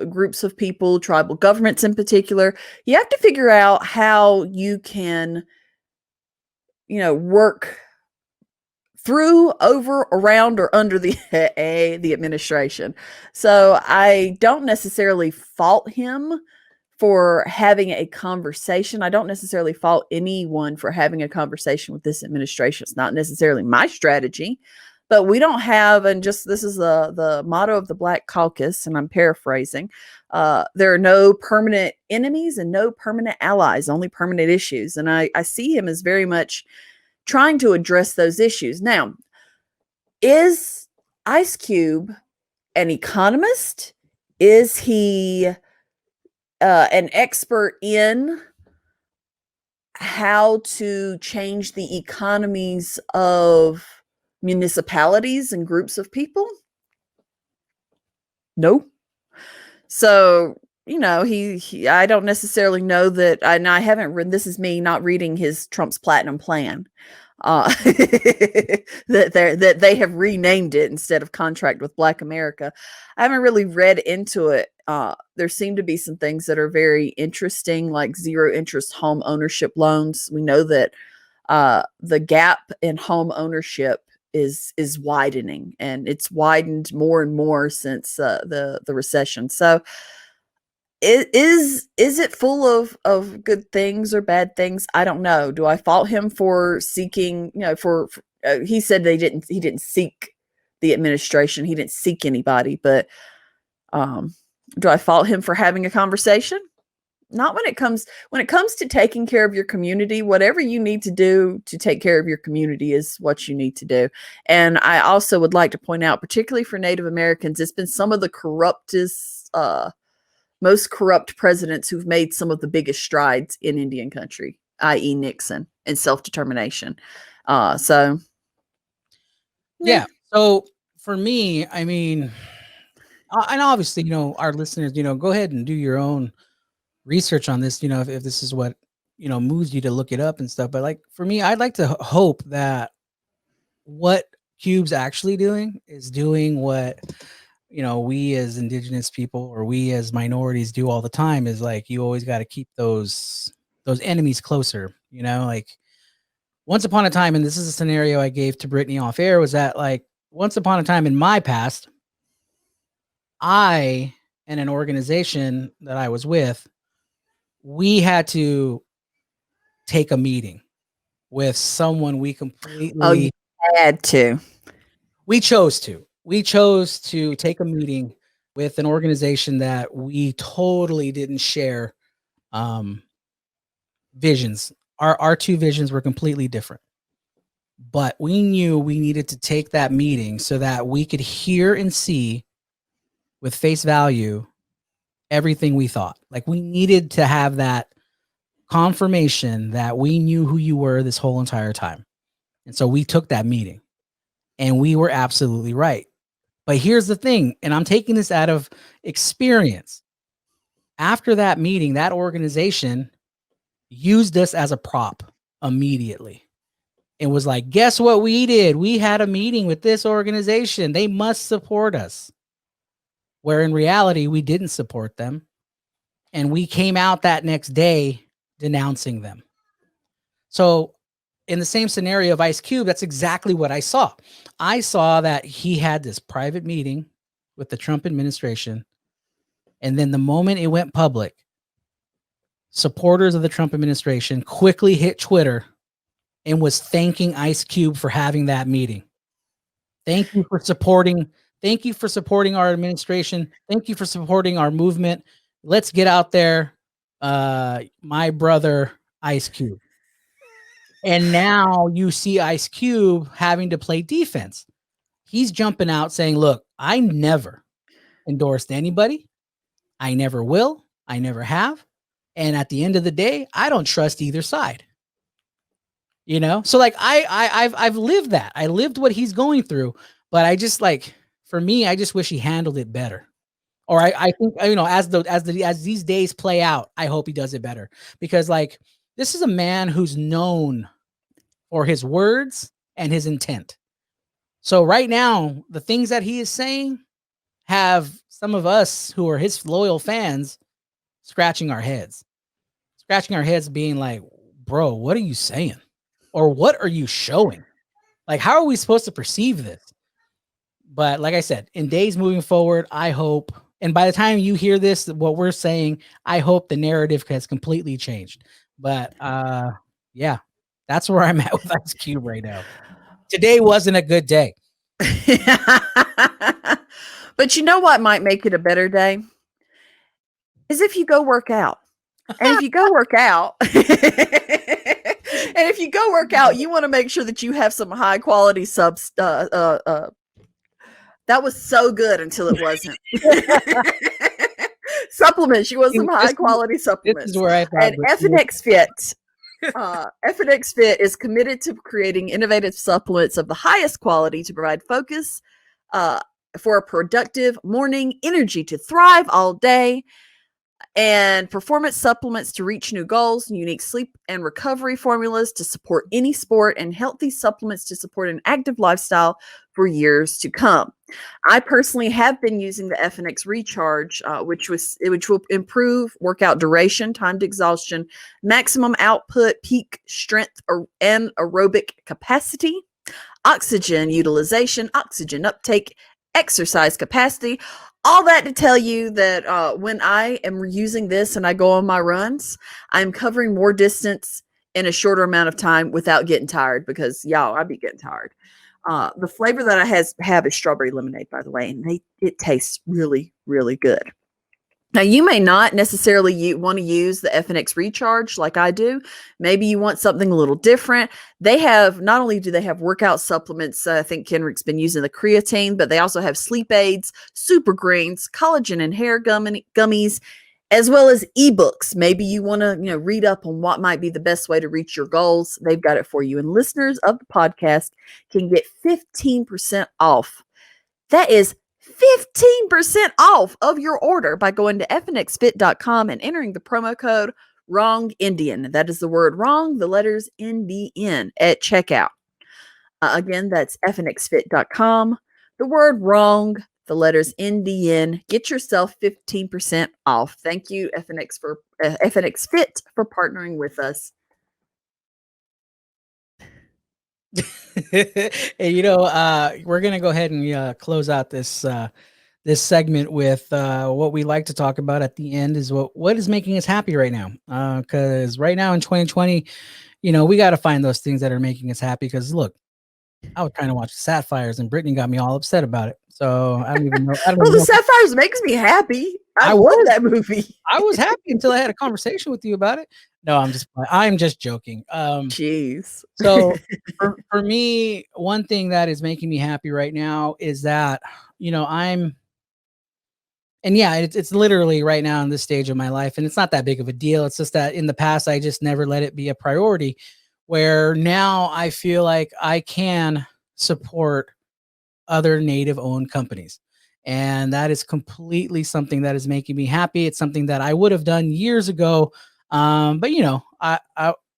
B: groups of people, tribal governments in particular, you have to figure out how you can, work through, over, around, or under the administration. So I don't necessarily fault him for having a conversation. I don't necessarily fault anyone for having a conversation with this administration. It's not necessarily my strategy, but we don't have, and just this is the motto of the Black Caucus, and I'm paraphrasing, there are no permanent enemies and no permanent allies, only permanent issues. And I see him as very much trying to address those issues. Now, is Ice Cube an economist? Is he an expert in how to change the economies of municipalities and groups of people? No. So, I don't necessarily know that, and I haven't read, this is me not reading his Trump's Platinum Plan, that they have renamed it instead of Contract with Black America. I haven't really read into it. There seem to be some things that are very interesting, like zero interest home ownership loans. We know that the gap in home ownership is widening, and it's widened more and more since the recession. So is it full of good things or bad things? I don't know. Do I fault him for seeking, he said he didn't seek the administration. He didn't seek anybody, but do I fault him for having a conversation? Not when it comes to taking care of your community. Whatever you need to do to take care of your community is what you need to do. And I also would like to point out, particularly for Native Americans, it's been some of the most corrupt presidents who've made some of the biggest strides in Indian country, i.e. Nixon, and self-determination. So
A: for me, I mean, and obviously, our listeners, go ahead and do your own research on this, if this is what, moves you to look it up and stuff. But like, for me, I'd like to hope that what Cube's actually doing is doing what, we as indigenous people or we as minorities do all the time, is like, you always got to keep those enemies closer, like once upon a time. And this is a scenario I gave to Brittany off air, was that like once upon a time in my past, I and an organization that I was with, we had to take a meeting with someone we completely we chose to take a meeting with an organization that we totally didn't share visions. Our two visions were completely different, but we knew we needed to take that meeting so that we could hear and see with face value everything we thought. Like, we needed to have that confirmation that we knew who you were this whole entire time. And so we took that meeting and we were absolutely right. But here's the thing, and I'm taking this out of experience. After that meeting, that organization used us as a prop immediately. It was like, guess what we did? We had a meeting with this organization. They must support us. Where in reality, we didn't support them. And we came out that next day denouncing them. So in the same scenario of Ice Cube, that's exactly what I saw. I saw that he had this private meeting with the Trump administration. And then the moment it went public, supporters of the Trump administration quickly hit Twitter and was thanking Ice Cube for having that meeting. Thank you for supporting. Thank you for supporting our administration. Thank you for supporting our movement. Let's get out there. My brother, Ice Cube. And now you see Ice Cube having to play defense. He's jumping out saying, look, I never endorsed anybody. I never will. I never have. And at the end of the day, I don't trust either side. You know, so like I've lived that. I lived what he's going through, but I just like, for me, I just wish he handled it better. Or I think, you know, as these days play out, I hope he does it better, because like this is a man who's known for his words and his intent. So right now, the things that he is saying have some of us who are his loyal fans scratching our heads, being like, bro, what are you saying? Or what are you showing? Like, how are we supposed to perceive this? But like I said, in days moving forward, I hope, and by the time you hear this, what we're saying, I hope the narrative has completely changed. But yeah, that's where I'm at with Ice Cube right now. Today wasn't a good day.
B: But you know what might make it a better day? Is if you go work out. And if you go work out, you want to make sure that you have some high quality that was so good until it wasn't. Supplements. You want some high quality supplements. This is where and FNX Fit. FNX Fit is committed to creating innovative supplements of the highest quality to provide focus for a productive morning, energy to thrive all day, and performance supplements to reach new goals, unique sleep and recovery formulas to support any sport, and healthy supplements to support an active lifestyle for years to come. I personally have been using the FNX Recharge, which will improve workout duration, time to exhaustion, maximum output, peak strength, and aerobic capacity, oxygen utilization, oxygen uptake, exercise capacity. All that to tell you that when I am using this and I go on my runs, I'm covering more distance in a shorter amount of time without getting tired, because y'all, I be getting tired. The flavor that I have is strawberry lemonade, by the way, and it tastes really, really good. Now, you may not necessarily want to use the FNX Recharge like I do. Maybe you want something a little different. Not only do they have workout supplements, I think Kenrick's been using the creatine, but they also have sleep aids, super greens, collagen and hair gummies, as well as ebooks. Maybe you want to, read up on what might be the best way to reach your goals. They've got it for you. And listeners of the podcast can get 15% off. That is 15% off of your order by going to fnxfit.com and entering the promo code WRONG-NDN. That is the word wrong, the letters NDN at checkout. Again, that's fnxfit.com, the word wrong, the letters NDN. Get yourself 15% off. Thank you, FNX Fit, for partnering with us.
A: And we're gonna go ahead and close out this segment with what we like to talk about at the end is what is making us happy right now. Because right now in 2020, we got to find those things that are making us happy. Because look, I was trying to watch Sapphires and Brittany got me all upset about it. So I don't even know.
B: The Sapphires makes me happy. I love that movie.
A: I was happy until I had a conversation with you about it. No, I'm just joking.
B: Jeez.
A: So for me, one thing that is making me happy right now is that, it's literally right now in this stage of my life, and it's not that big of a deal. It's just that in the past, I just never let it be a priority, where now I feel like I can support other native owned companies. And that is completely something that is making me happy. It's something that I would have done years ago. But you know, I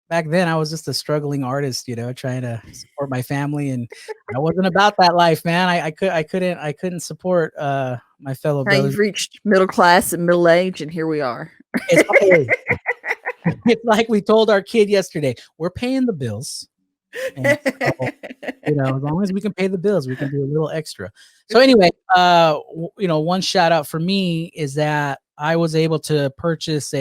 A: back then I was just a struggling artist, you know, trying to support my family, and I wasn't about that life, man. I couldn't support my fellow
B: Now
A: brothers.
B: you've reached middle class and middle age, and here we are.
A: It's like, it's like we told our kid yesterday, we're paying the bills. And so, you know, as long as we can pay the bills, we can do a little extra. So anyway, you know, one shout out for me is that I was able to purchase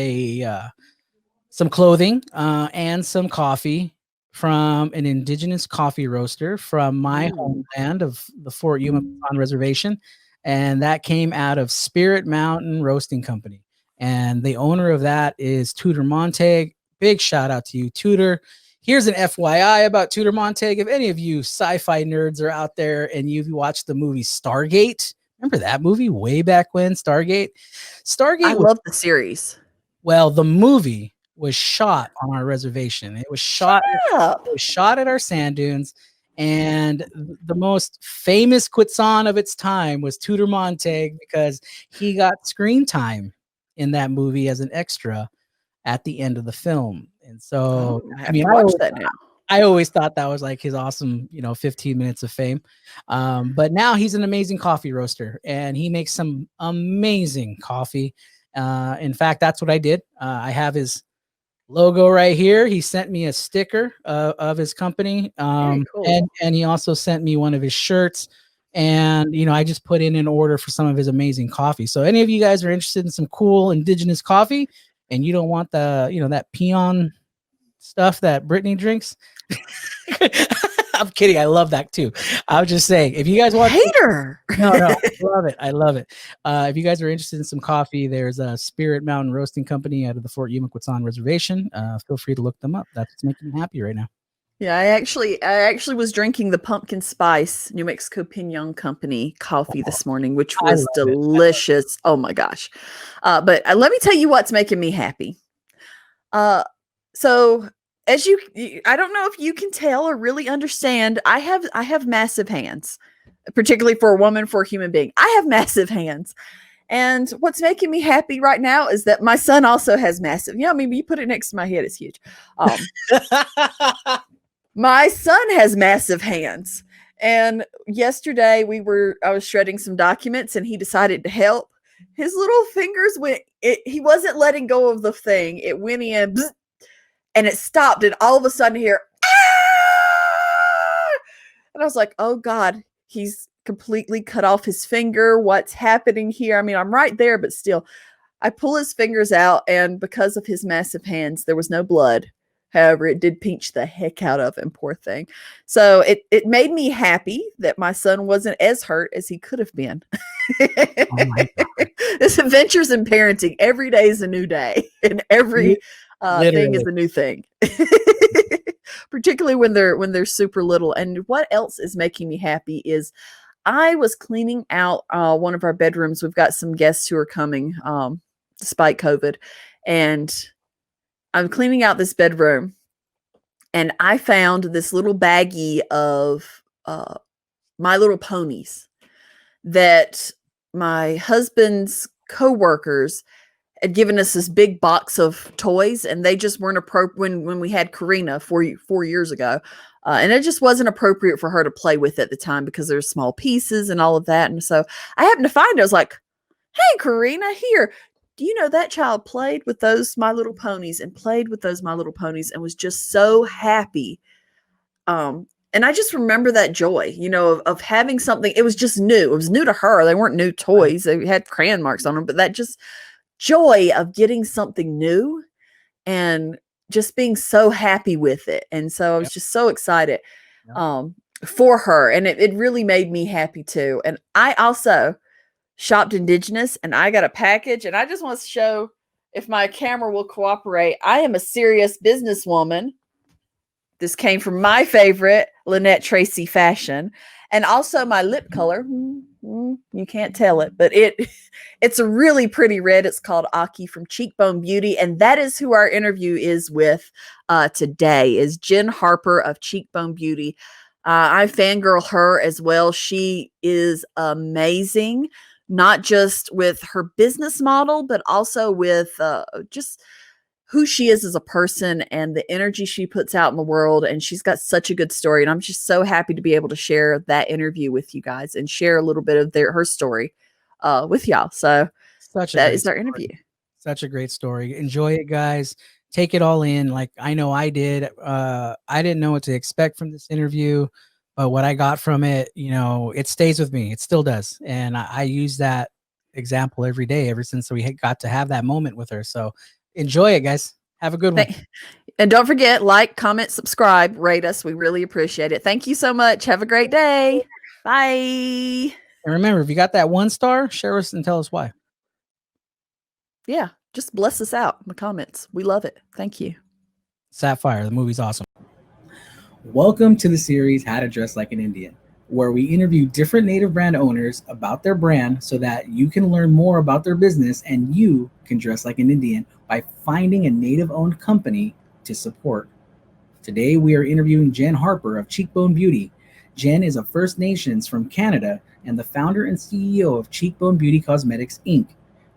A: some clothing and some coffee from an indigenous coffee roaster from my homeland of the Fort Yuma Reservation, and that came out of Spirit Mountain Roasting Company. And the owner of that is Tudor Montag. Big shout out to you, Tudor. Here's an FYI about Tudor Montag. If any of you sci-fi nerds are out there and you've watched the movie Stargate, remember that movie way back when? Stargate.
B: I love the series.
A: Well, the movie was shot on our reservation. It was shot at our sand dunes, and the most famous Quetzal of its time was Tudor Montag because he got screen time in that movie as an extra at the end of the film. And so,
B: I mean, watch that now.
A: I always thought that was like his awesome, you know, 15 minutes of fame. But now he's an amazing coffee roaster, and he makes some amazing coffee. In fact, that's what I did. I have his logo right here. He sent me a sticker of his company.
B: Very cool.
A: And he also sent me one of his shirts. And, you know, I just put in an order for some of his amazing coffee. So any of you guys are interested in some cool indigenous coffee and you don't want the, you know, that peon stuff that Brittany drinks. I'm kidding. I love that too. I was just saying, if you guys want
B: hater,
A: no, I love it. I love it. If you guys are interested in some coffee, there's a Spirit Mountain Roasting Company out of the Fort Yuma Quetzal Reservation. Feel free to look them up. That's what's making me happy right now.
B: Yeah, I actually was drinking the pumpkin spice New Mexico Pinon Company coffee this morning, which was delicious. Oh my gosh. But let me tell you what's making me happy. So as I don't know if you can tell or really understand, I have massive hands, particularly for a woman, for a human being. I have massive hands. And what's making me happy right now is that my son also has massive. You know, I mean, you put it next to my head, it's huge. My son has massive hands. And yesterday I was shredding some documents and he decided to help. His little fingers he wasn't letting go of the thing. It went in and it stopped. And all of a sudden here, and I was like, oh God, he's completely cut off his finger. What's happening here? I mean, I'm right there, but still I pull his fingers out, and because of his massive hands, there was no blood. However, it did pinch the heck out of him, poor thing. So it made me happy that my son wasn't as hurt as he could have been. Oh my God. This adventures in parenting. Every day is a new day, and every thing is a new thing. Particularly when they're super little. And what else is making me happy is I was cleaning out one of our bedrooms. We've got some guests who are coming despite COVID, and I'm cleaning out this bedroom, and I found this little baggie of My Little Ponies that my husband's coworkers had given us this big box of toys, and they just weren't appropriate when we had Karina 4 years ago. And it just wasn't appropriate for her to play with at the time because there's small pieces and all of that. And so I happened to find it. I was like, hey, Karina, here. Do you know that child played with those My Little Ponies and was just so happy. And I just remember that joy, you know, of having something. It was just new. It was new to her. They weren't new toys. They had crayon marks on them, but that just joy of getting something new and just being so happy with it. And so I was just so excited for her. And it really made me happy too. And I also shopped indigenous, and I got a package, and I just want to show, if my camera will cooperate, I am a serious businesswoman. This came from my favorite Lynette Tracy fashion, and also my lip color. You can't tell it, but it's a really pretty red. It's called Aki from Cheekbone Beauty, and that is who our interview is with today, is Jenn Harper of Cheekbone Beauty. I fangirl her as well. She is amazing, not just with her business model, but also with just who she is as a person and the energy she puts out in the world. And she's got such a good story. And I'm just so happy to be able to share that interview with you guys and share a little bit of her story with y'all. So that is our interview.
A: Such a great story. Enjoy it, guys. Take it all in. Like I know I did. I didn't know what to expect from this interview, but what I got from it, it stays with me. It still does. And I use that example every day ever since we got to have that moment with her. So enjoy it, guys. Have a good one.
B: And don't forget, like, comment, subscribe, rate us. We really appreciate it. Thank you so much. Have a great day. Bye.
A: And remember, if you got that 1 star, share us and tell us why.
B: Yeah, just bless us out in the comments. We love it. Thank you.
A: Sapphire, the movie's awesome. Welcome to the series How to Dress Like an Indian, where we interview different native brand owners about their brand so that you can learn more about their business and you can dress like an Indian by finding a native-owned company to support. Today, we are interviewing Jenn Harper of Cheekbone Beauty. Jenn is a First Nations from Canada and the founder and CEO of Cheekbone Beauty Cosmetics, Inc.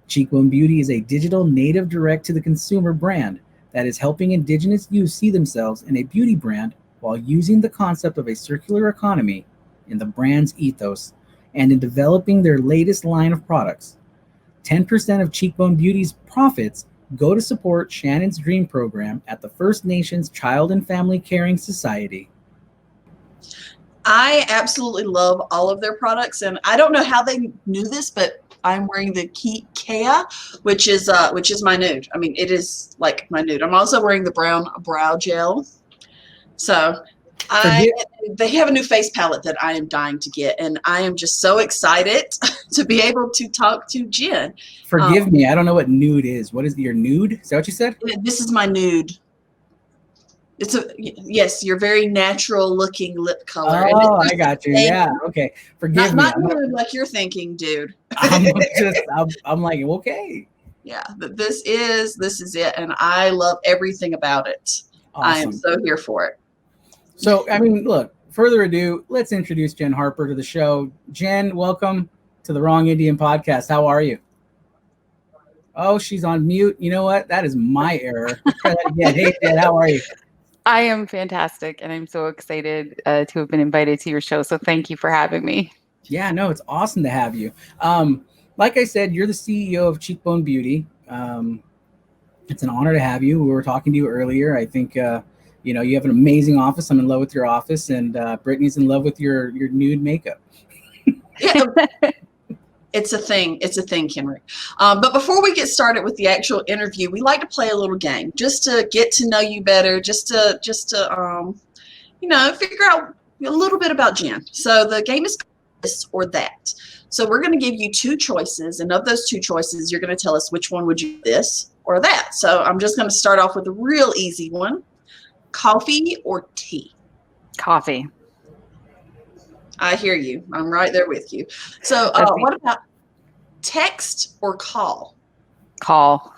A: Cheekbone Beauty is a digital native direct-to-the-consumer brand that is helping Indigenous youth see themselves in a beauty brand while using the concept of a circular economy in the brand's ethos and in developing their latest line of products. 10% of Cheekbone Beauty's profits go to support Shannon's Dream program at the First Nations Child and Family Caring Society.
C: I absolutely love all of their products, and I don't know how they knew this, but I'm wearing the Kea, which is my nude. I mean, it is like my nude. I'm also wearing the brown brow gel. So they have a new face palette that I am dying to get, and I am just so excited to be able to talk to Jenn.
A: Forgive me, I don't know what nude is. What is your nude? Is that what you said?
C: This is my nude. Yes, your very natural looking lip color.
A: Oh, I got you. Yeah, okay. Forgive me.
C: Not nude like you're thinking, dude.
A: I'm like, okay.
C: Yeah, but this is it, and I love everything about it. Awesome. I am so here for it.
A: So, I mean, look, further ado, let's introduce Jenn Harper to the show. Jenn, welcome to the Wrong Indian podcast. How are you? Oh, she's on mute. You know what? That is my error. Let's try that again. Hey, Jenn, how are you?
D: I am fantastic, and I'm so excited to have been invited to your show. So thank you for having me.
A: Yeah, no, it's awesome to have you. Like I said, you're the CEO of Cheekbone Beauty. It's an honor to have you. We were talking to you earlier. I think you have an amazing office. I'm in love with your office, and Brittany's in love with your nude makeup.
C: Yeah, it's a thing. It's a thing, Kenrick. But before we get started with the actual interview, we like to play a little game just to get to know you better, just to figure out a little bit about Jenn. So the game is this or that. So we're going to give you 2 choices, and of those 2 choices, you're going to tell us which one would you this or that. So I'm just going to start off with a real easy one. Coffee or tea?
D: Coffee.
C: I hear you. I'm right there with you. So what about text or call?
D: Call.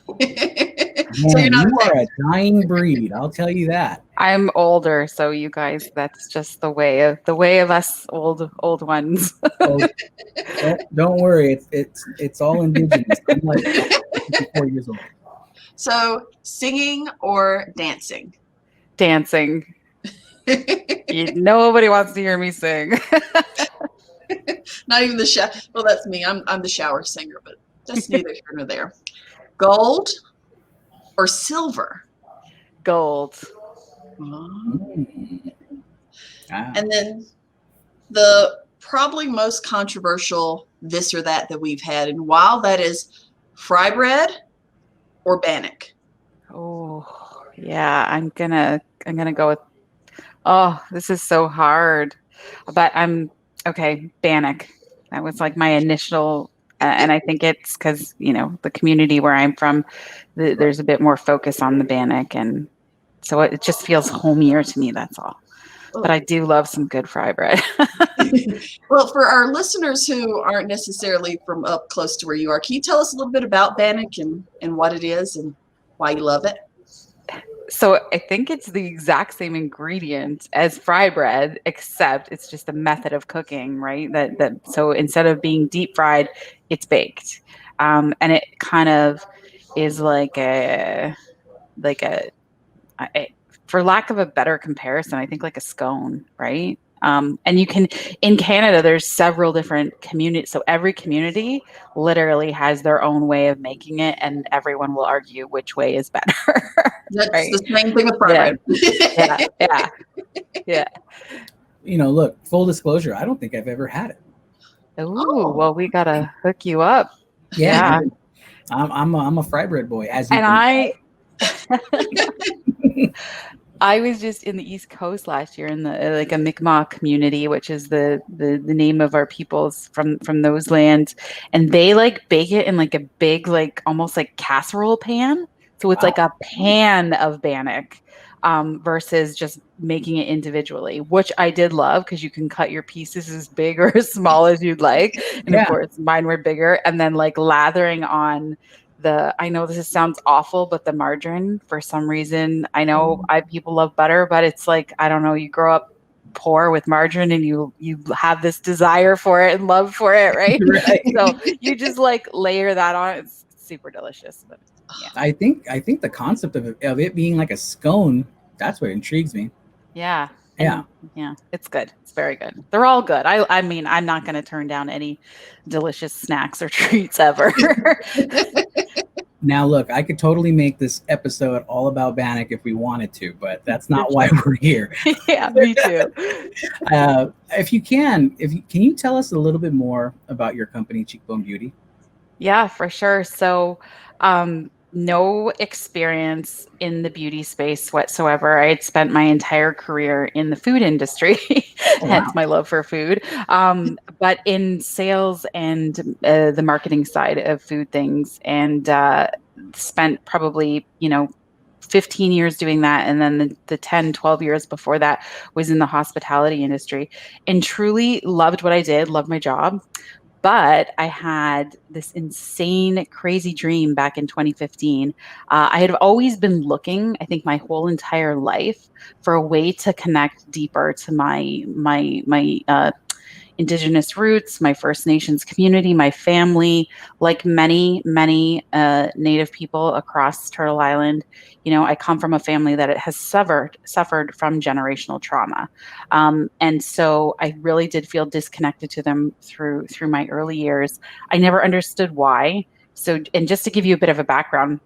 C: So you're not
A: you are a dying breed. I'll tell you that.
D: I'm older, so you guys, that's just the way of us old ones.
A: Don't worry. It's all indigenous. I'm like 54 years old.
C: So singing or dancing?
D: Dancing. Nobody wants to hear me sing.
C: Not even the shower. Well, that's me. I'm the shower singer, but that's neither here nor there. Gold or silver?
D: Gold.
C: And then the probably most controversial this or that we've had, and while that is fry bread or bannock.
D: Oh yeah, I'm gonna go with. Oh, this is so hard, but I'm okay. Bannock. That was like my initial, and I think it's because the community where I'm from, there's a bit more focus on the bannock, and so it just feels homier to me. That's all. but I do love some good fry bread.
C: Well, for our listeners who aren't necessarily from up close to where you are, can you tell us a little bit about Bannock and what it is and why you love it?
D: So I think it's the exact same ingredient as fry bread, except it's just a method of cooking, right? So instead of being deep fried, it's baked, and it kind of is like a for lack of a better comparison, I think like a scone, right? And you can, in Canada, there's several different communities. So every community literally has their own way of making it, and everyone will argue which way is better.
C: That's
D: right?
C: the same thing with fry bread.
D: Yeah.
A: You know, look, full disclosure, I don't think I've ever had it.
D: Ooh, well, we gotta hook you up.
A: Yeah. I'm a fry bread boy, as you
D: And
A: can.
D: I was just in the East Coast last year in the like a Mi'kmaq community, which is the name of our peoples from those lands, and they like bake it in like a big like almost like casserole pan. So it's like a pan of bannock, versus just making it individually, which I did love because you can cut your pieces as big or as small as you'd like. And of course, mine were bigger, and then like lathering on I know this sounds awful, but the margarine for some reason, I know people love butter, but it's like, I don't know, you grow up poor with margarine and you have this desire for it and love for it, right?
A: Right.
D: So you just like layer that on. It's super delicious. But yeah.
A: I think the concept of it being like a scone, that's what intrigues me.
D: Yeah.
A: Yeah.
D: Yeah. It's good. It's very good. They're all good. I mean, I'm not going to turn down any delicious snacks or treats ever.
A: Now, look, I could totally make this episode all about Bannock if we wanted to, but that's not why we're here.
D: Yeah, me too.
A: Can you tell us a little bit more about your company, Cheekbone Beauty?
D: Yeah, for sure. So, no experience in the beauty space whatsoever. I had spent my entire career in the food industry, hence my love for food. But in sales and the marketing side of food things, and spent probably, 15 years doing that. And then the 10, 12 years before that was in the hospitality industry, and truly loved what I did, loved my job. But I had this insane, crazy dream back in 2015. I had always been looking, I think, my whole entire life for a way to connect deeper to my Indigenous roots, my First Nations community, my family. Like many Native people across Turtle Island, I come from a family that has suffered from generational trauma, and so I really did feel disconnected to them through my early years. I never understood why. So, and just to give you a bit of a background,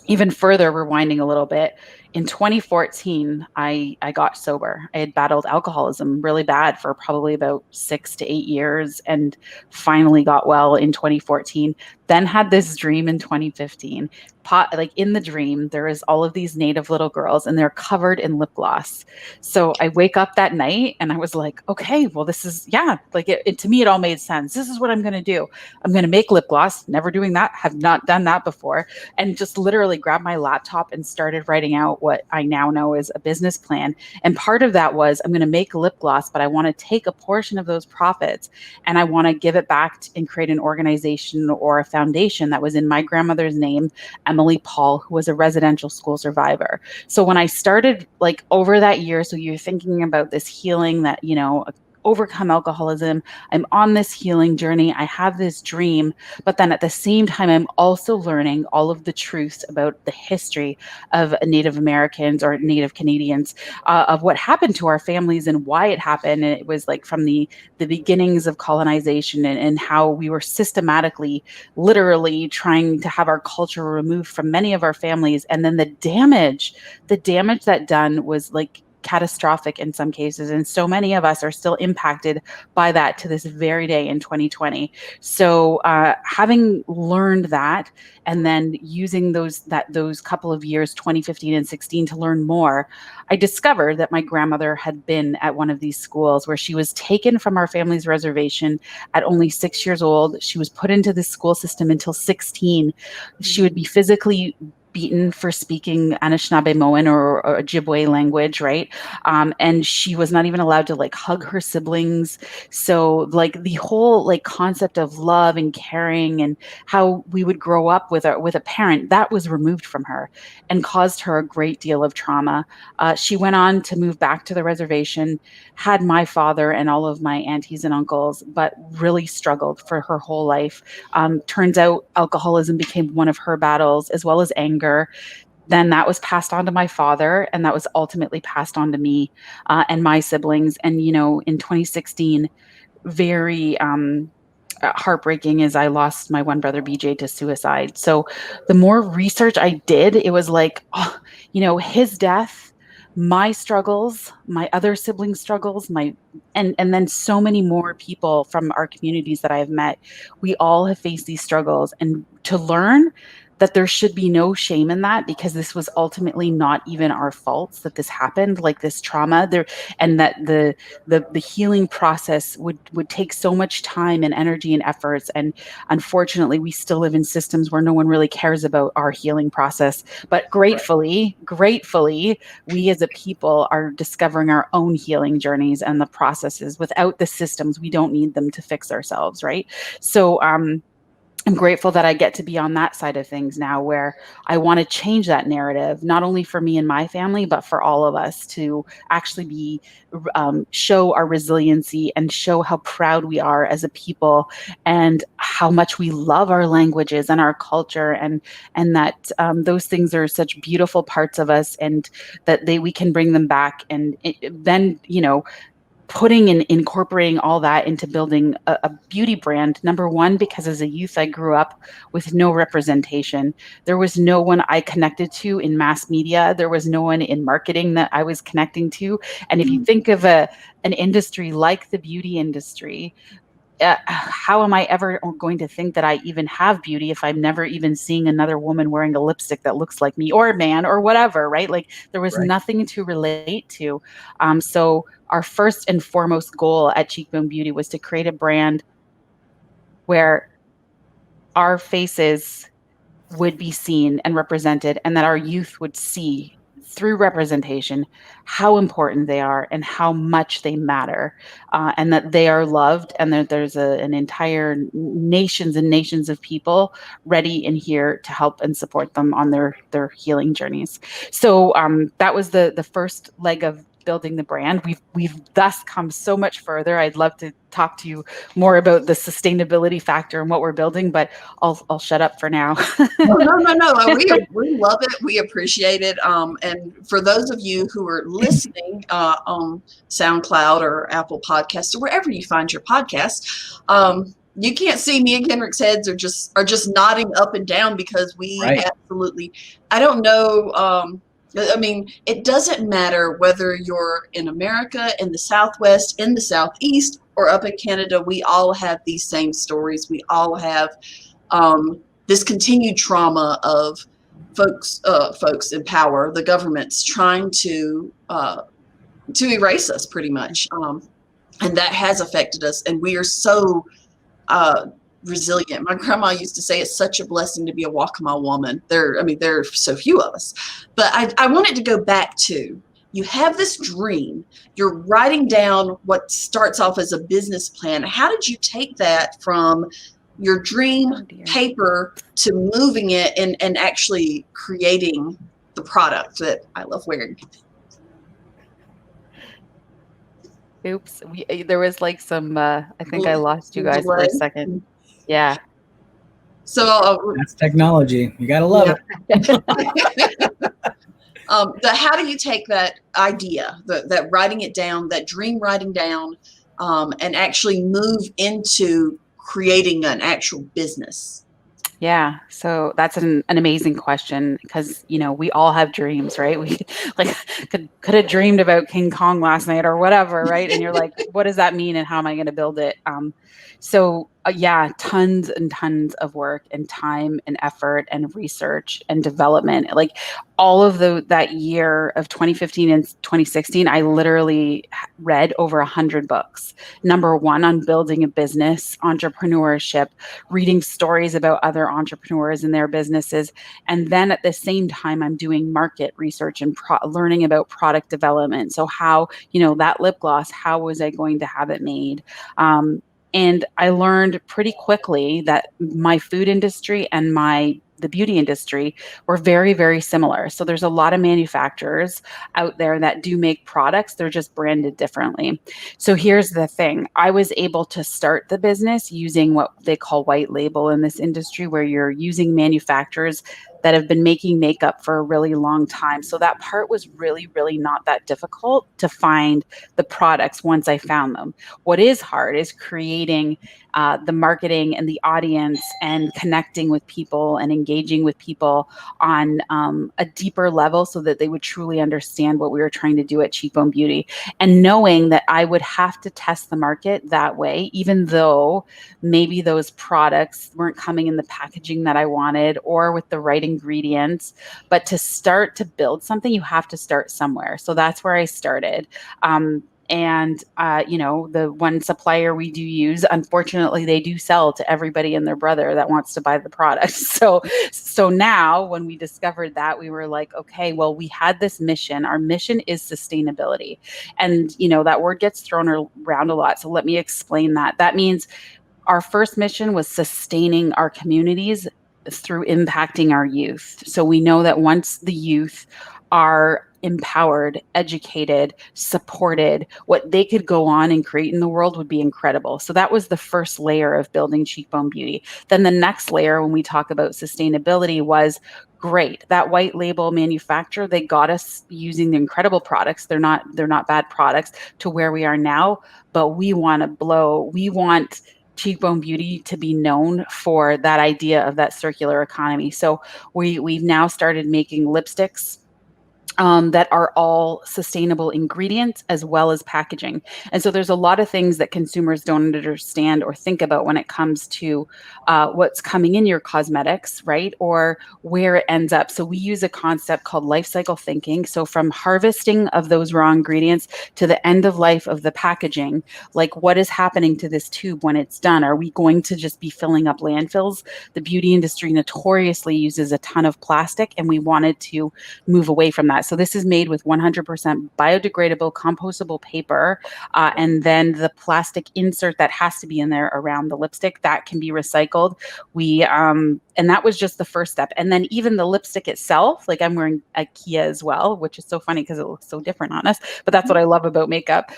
D: even further rewinding a little bit, in 2014, I got sober. I had battled alcoholism really bad for probably about 6 to 8 years, and finally got well in 2014. Then had this dream in 2015. Like in the dream, there is all of these Native little girls, and they're covered in lip gloss. So I wake up that night, and I was like, okay, well, this is, like to me, it all made sense. This is what I'm going to do. I'm going to make lip gloss. Never doing that. Have not done that before. And just literally grabbed my laptop and started writing out what I now know is a business plan. And part of that was, I'm going to make lip gloss, but I want to take a portion of those profits and I want to give it back and create an organization or a foundation that was in my grandmother's name, Emily Paul, who was a residential school survivor. So when I started like over that year, so you're thinking about this healing that, overcome alcoholism. I'm on this healing journey. I have this dream, but then at the same time, I'm also learning all of the truths about the history of Native Americans or Native Canadians, of what happened to our families and why it happened. And it was like from the beginnings of colonization and how we were systematically, literally trying to have our culture removed from many of our families. And then the damage that done was like catastrophic in some cases, and so many of us are still impacted by that to this very day in 2020. So having learned that, and then using those couple of years, 2015 and 16, to learn more, I discovered that my grandmother had been at one of these schools where she was taken from our family's reservation at only 6 years old. She was put into the school system until 16. She would be physically beaten for speaking Anishinaabemowin or Ojibwe language, right? And she was not even allowed to like hug her siblings. So like the whole like concept of love and caring and how we would grow up with a parent, that was removed from her and caused her a great deal of trauma. She went on to move back to the reservation, had my father and all of my aunties and uncles, but really struggled for her whole life. Turns out alcoholism became one of her battles, as well as anger. Then that was passed on to my father, and that was ultimately passed on to me and my siblings. And, you know, in 2016, very heartbreaking is I lost my one brother, BJ, to suicide. So the more research I did, it was like, oh, you know, his death, my struggles, my other sibling struggles, and then so many more people from our communities that I have met, we all have faced these struggles. And to learn that there should be no shame in that, because this was ultimately not even our faults that this happened, like this trauma there, and that the healing process would take so much time and energy and efforts. And unfortunately, we still live in systems where no one really cares about our healing process. But gratefully, we as a people are discovering our own healing journeys and the processes. Without the systems, we don't need them to fix ourselves, right? So I'm grateful that I get to be on that side of things now, where I want to change that narrative, not only for me and my family, but for all of us, to actually show our resiliency and show how proud we are as a people, and how much we love our languages and our culture, and that those things are such beautiful parts of us, and that we can bring them back. And then, you know, putting and incorporating all that into building a beauty brand. Number one, because as a youth, I grew up with no representation. There was no one I connected to in mass media. There was no one in marketing that I was connecting to. And if you think of an industry like the beauty industry, how am I ever going to think that I even have beauty if I'm never even seeing another woman wearing a lipstick that looks like me, or a man, or whatever, right? Like there was nothing to relate to. So our first and foremost goal at Cheekbone Beauty was to create a brand where our faces would be seen and represented, and that our youth would see through representation how important they are and how much they matter, and that they are loved, and that there's an entire nations and nations of people ready and here to help and support them on their healing journeys. So that was the first leg of building the brand. We've thus come so much further. I'd love to talk to you more about the sustainability factor and what we're building, but I'll shut up for now.
C: No. We love it. We appreciate it. And for those of you who are listening on SoundCloud or Apple Podcasts or wherever you find your podcast, you can't see me and Kenrick's heads are just nodding up and down, because we absolutely. I don't know. I mean, it doesn't matter whether you're in America, in the Southwest, in the Southeast, or up in Canada. We all have these same stories. We all have this continued trauma of folks in power, the government's trying to erase us, pretty much, and that has affected us. And we are so resilient. My grandma used to say it's such a blessing to be a Waccamaw woman. There are so few of us. But I wanted to go back to, you have this dream, you're writing down what starts off as a business plan. How did you take that from your dream paper to moving it and actually creating the product that I love wearing?
D: Oops, there was like some, I think I lost you guys for a second. Yeah.
C: So
A: that's technology. You gotta love
C: it. How do you take that idea, that writing it down, that dream writing down, and actually move into creating an actual business?
D: Yeah, so that's an amazing question, because you know, we all have dreams, right? We like could have dreamed about King Kong last night or whatever, right? And you're like, what does that mean, and how am I going to build it? So Yeah, tons and tons of work and time and effort and research and development. Like all of that year of 2015 and 2016, I literally read over 100 books. Number one, on building a business, entrepreneurship, reading stories about other entrepreneurs and their businesses. And then at the same time, I'm doing market research and learning about product development. So how, that lip gloss, how was I going to have it made? And I learned pretty quickly that my food industry and the beauty industry were very, very similar. So there's a lot of manufacturers out there that do make products. They're just branded differently. So here's the thing. I was able to start the business using what they call white label in this industry, where you're using manufacturers that have been making makeup for a really long time. So that part was really, really not that difficult to find the products once I found them. What is hard is creating the marketing and the audience and connecting with people and engaging with people on a deeper level so that they would truly understand what we were trying to do at Cheekbone Beauty. And knowing that I would have to test the market that way, even though maybe those products weren't coming in the packaging that I wanted or with the right ingredients. But to start to build something, you have to start somewhere. So that's where I started. The one supplier we do use, unfortunately, they do sell to everybody and their brother that wants to buy the product. So now when we discovered that, we were like, okay, well, we had this mission. Our mission is sustainability. And, that word gets thrown around a lot. So let me explain that. That means our first mission was sustaining our communities through impacting our youth. So we know that once the youth are empowered, educated, supported, what they could go on and create in the world would be incredible. So that was the first layer of building Cheekbone Beauty. Then the next layer, when we talk about sustainability, was great. That white label manufacturer, they got us using the incredible products. They're not bad products to where we are now, but we want Cheekbone Beauty to be known for that idea of that circular economy. So we've now started making lipsticks that are all sustainable ingredients as well as packaging. And so there's a lot of things that consumers don't understand or think about when it comes to what's coming in your cosmetics, right? Or where it ends up. So we use a concept called life cycle thinking. So from harvesting of those raw ingredients to the end of life of the packaging, like what is happening to this tube when it's done? Are we going to just be filling up landfills? The beauty industry notoriously uses a ton of plastic, and we wanted to move away from that. So this is made with 100% biodegradable, compostable paper. And then the plastic insert that has to be in there around the lipstick, that can be recycled. And that was just the first step. And then even the lipstick itself, like I'm wearing a Kia as well, which is so funny because it looks so different on us. But that's what I love about makeup.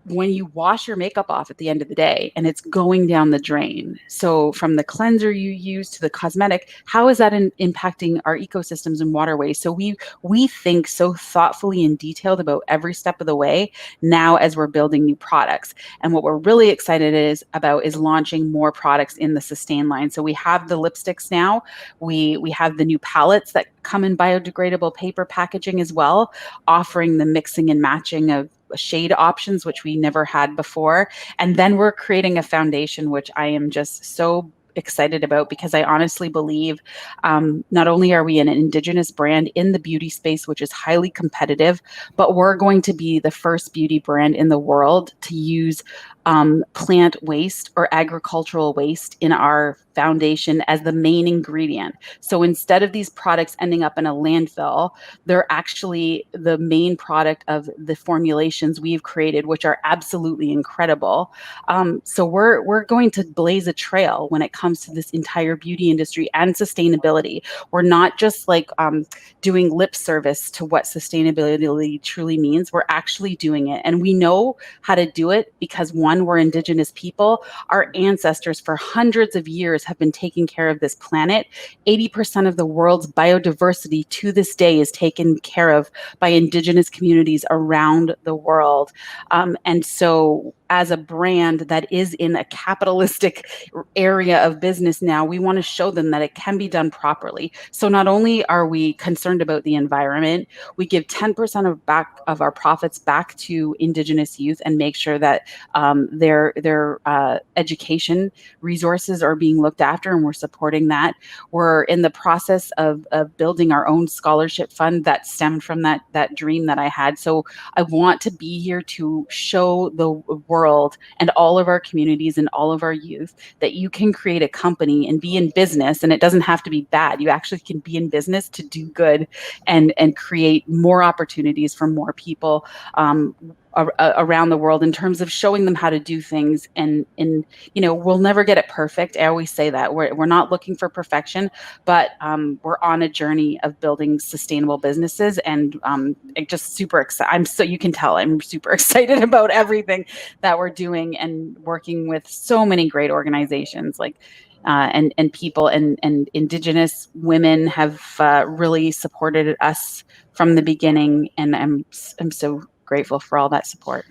D: When you wash your makeup off at the end of the day and it's going down the drain. So from the cleanser you use to the cosmetic, how is that impacting our ecosystems and waterways? So we think so thoughtfully and detailed about every step of the way now as we're building new products. And what we're really excited about is launching more products in the sustain line. So we have the lipsticks now. We have the new palettes that come in biodegradable paper packaging as well, offering the mixing and matching of shade options, which we never had before. And then we're creating a foundation, which I am just so excited about, because I honestly believe not only are we an Indigenous brand in the beauty space, which is highly competitive, but we're going to be the first beauty brand in the world to use plant waste or agricultural waste in our foundation as the main ingredient. So instead of these products ending up in a landfill, they're actually the main product of the formulations we've created, which are absolutely incredible. So we're going to blaze a trail when it comes to this entire beauty industry and sustainability. We're not just like doing lip service to what sustainability truly means. We're actually doing it. And we know how to do it because, one, we're Indigenous people. Our ancestors for hundreds of years have been taking care of this planet. 80% of the world's biodiversity to this day is taken care of by Indigenous communities around the world. And so as a brand that is in a capitalistic area of business now, we want to show them that it can be done properly. So not only are we concerned about the environment, we give 10% of our profits back to Indigenous youth and make sure that their education resources are being looked after, and we're supporting that. We're in the process of building our own scholarship fund that stemmed from that dream that I had. So I want to be here to show the world and all of our communities and all of our youth that you can create a company and be in business, and it doesn't have to be bad. You actually can be in business to do good and create more opportunities for more people around the world, in terms of showing them how to do things. And we'll never get it perfect. I always say that we're not looking for perfection, but we're on a journey of building sustainable businesses, and just super excited. You can tell I'm super excited about everything that we're doing, and working with so many great organizations and people, and Indigenous women have really supported us from the beginning, and I'm so grateful for all that support.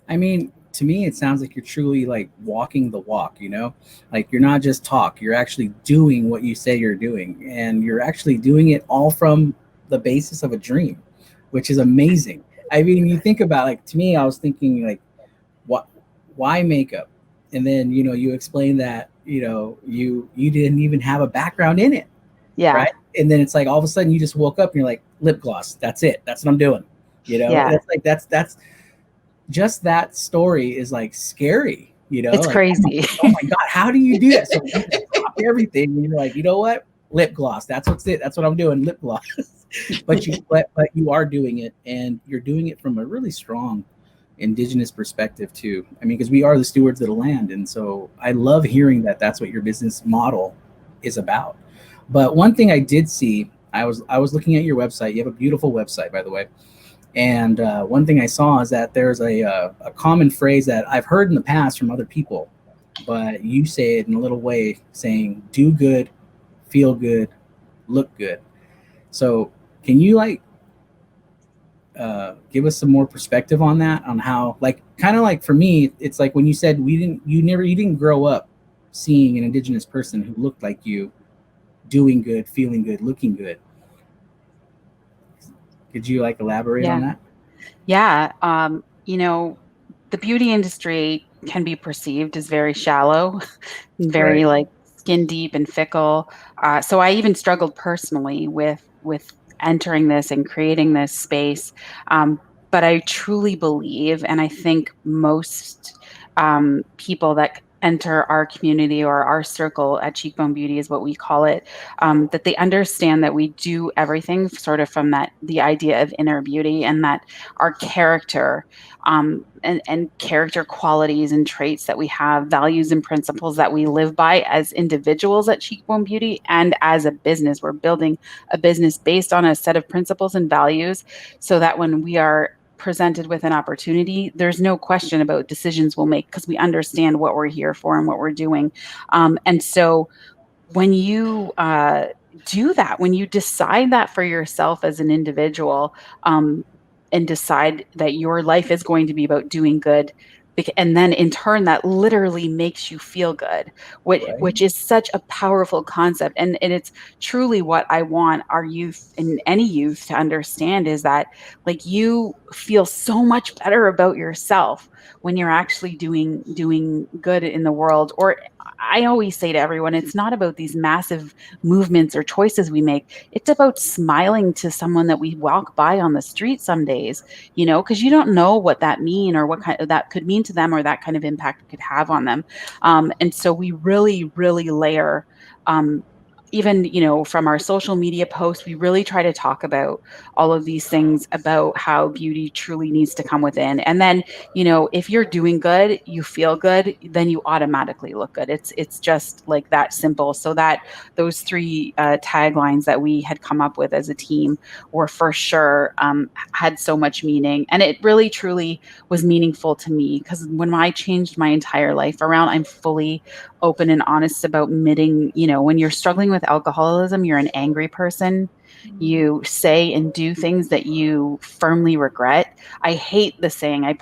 A: I mean, to me, it sounds like you're truly like walking the walk, like you're not just talk, you're actually doing what you say you're doing, and you're actually doing it all from the basis of a dream, which is amazing. I mean, you think about, like, to me, I was thinking like, why makeup? And then, you explain that, you didn't even have a background in it.
D: Yeah.
A: Right. And then it's like, all of a sudden you just woke up and you're like, lip gloss. That's it. That's what I'm doing.
D: Yeah.
A: That's like, that's just, that story is like scary,
D: It's
A: like,
D: crazy.
A: Oh my God, how do you do that? So you just drop everything and you're like, you know what? Lip gloss. That's what I'm doing. Lip gloss. but you are doing it, and you're doing it from a really strong Indigenous perspective too. I mean, because we are the stewards of the land. And so I love hearing that that's what your business model is about. But one thing I did see, I was looking at your website. You have a beautiful website, by the way. And one thing I saw is that there's a common phrase that I've heard in the past from other people, but you say it in a little way, saying, do good, feel good, look good. So can you give us some more perspective on that, on how, kind of like for me, it's like when you said you didn't grow up seeing an Indigenous person who looked like you doing good, feeling good, looking good. Could you elaborate on that?
D: Yeah. The beauty industry can be perceived as very shallow, very skin deep and fickle. So I even struggled personally with entering this and creating this space. But I truly believe, and I think most people that enter our community, or our circle at Cheekbone Beauty is what we call it, that they understand that we do everything sort of from the idea of inner beauty, and that our character and character qualities and traits that we have, values and principles that we live by as individuals at Cheekbone Beauty and as a business. We're building a business based on a set of principles and values, so that when we are presented with an opportunity, there's no question about decisions we'll make, because we understand what we're here for and what we're doing. And so when you do that, when you decide that for yourself as an individual, and decide that your life is going to be about doing good, and then in turn that literally makes you feel good, which is such a powerful concept. And it's truly what I want our youth, and any youth, to understand, is that you feel so much better about yourself when you're actually doing good in the world. Or I always say to everyone, it's not about these massive movements or choices we make. It's about smiling to someone that we walk by on the street some days, because you don't know what that mean, or what kind of that could mean to them, or that kind of impact it could have on them. And so we really, really layer, even, from our social media posts, we really try to talk about all of these things, about how beauty truly needs to come within. And then, if you're doing good, you feel good, then you automatically look good. It's just like that simple. So that those three taglines that we had come up with as a team were for sure had so much meaning. And it really, truly was meaningful to me, because when I changed my entire life around, I'm fully open and honest about admitting, when you're struggling with alcoholism, you're an angry person, you say and do things that you firmly regret. I hate the saying. I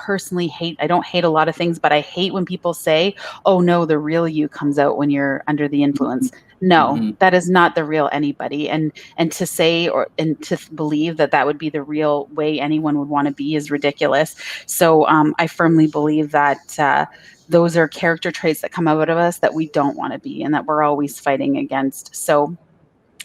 D: don't hate a lot of things, but I hate when people say, oh no, the real you comes out when you're under the influence. No,
A: Mhm.
D: that is not the real anybody. And to say and to believe that that would be the real way anyone would want to be is ridiculous. So I firmly believe that those are character traits that come out of us that we don't want to be and that we're always fighting against. So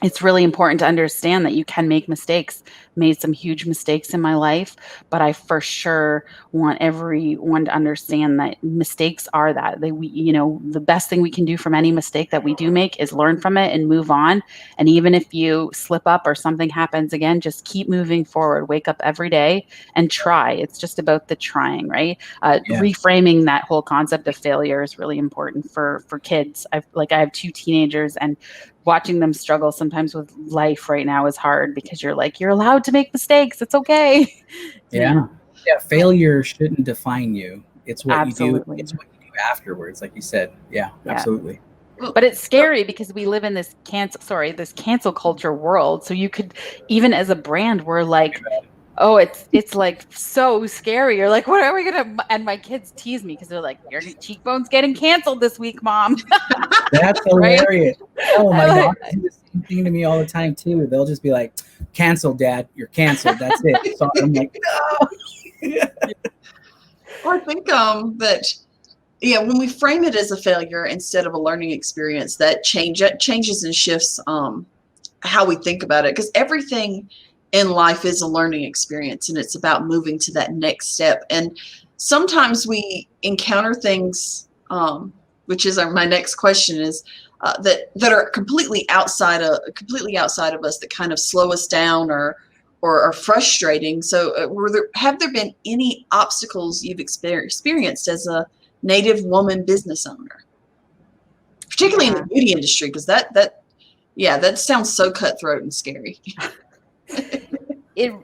D: it's really important to understand that you can make mistakes. Made some huge mistakes in my life, but I for sure want everyone to understand that mistakes are that the best thing we can do from any mistake that we do make is learn from it and move on. And even if you slip up or something happens again, just keep moving forward. Wake up every day and try. It's just about the trying, right?
A: Yeah.
D: Reframing that whole concept of failure is really important for kids. I have 2 teenagers, and watching them struggle sometimes with life right now is hard because you're allowed to make mistakes. It's okay.
A: Yeah. Yeah. Failure shouldn't define you. It's what you do.
D: Absolutely.
A: It's what you do afterwards, like you said. Yeah,
D: Yeah.
A: absolutely.
D: But it's scary because we live in this cancel culture world. So you could, even as a brand, we're like, oh, it's like so scary. You're like, what are we gonna? And my kids tease me because they're like, your Cheekbone's getting canceled this week, Mom.
A: That's
D: Right?
A: hilarious. Oh, my
D: Like-
A: daughters do the same thing to me all the time too. They'll just be like, "Canceled, Dad. You're canceled. That's it." So I'm like, no.
C: Well, I think that when we frame it as a failure instead of a learning experience, that changes and shifts how we think about it, because everything in life is a learning experience, and it's about moving to that next step. And sometimes we encounter things, which is my next question is that are completely outside of us, that kind of slow us down or are frustrating. So have there been any obstacles you've experienced as a Native woman business owner, particularly in the beauty industry? Because that sounds so cutthroat and scary.
D: It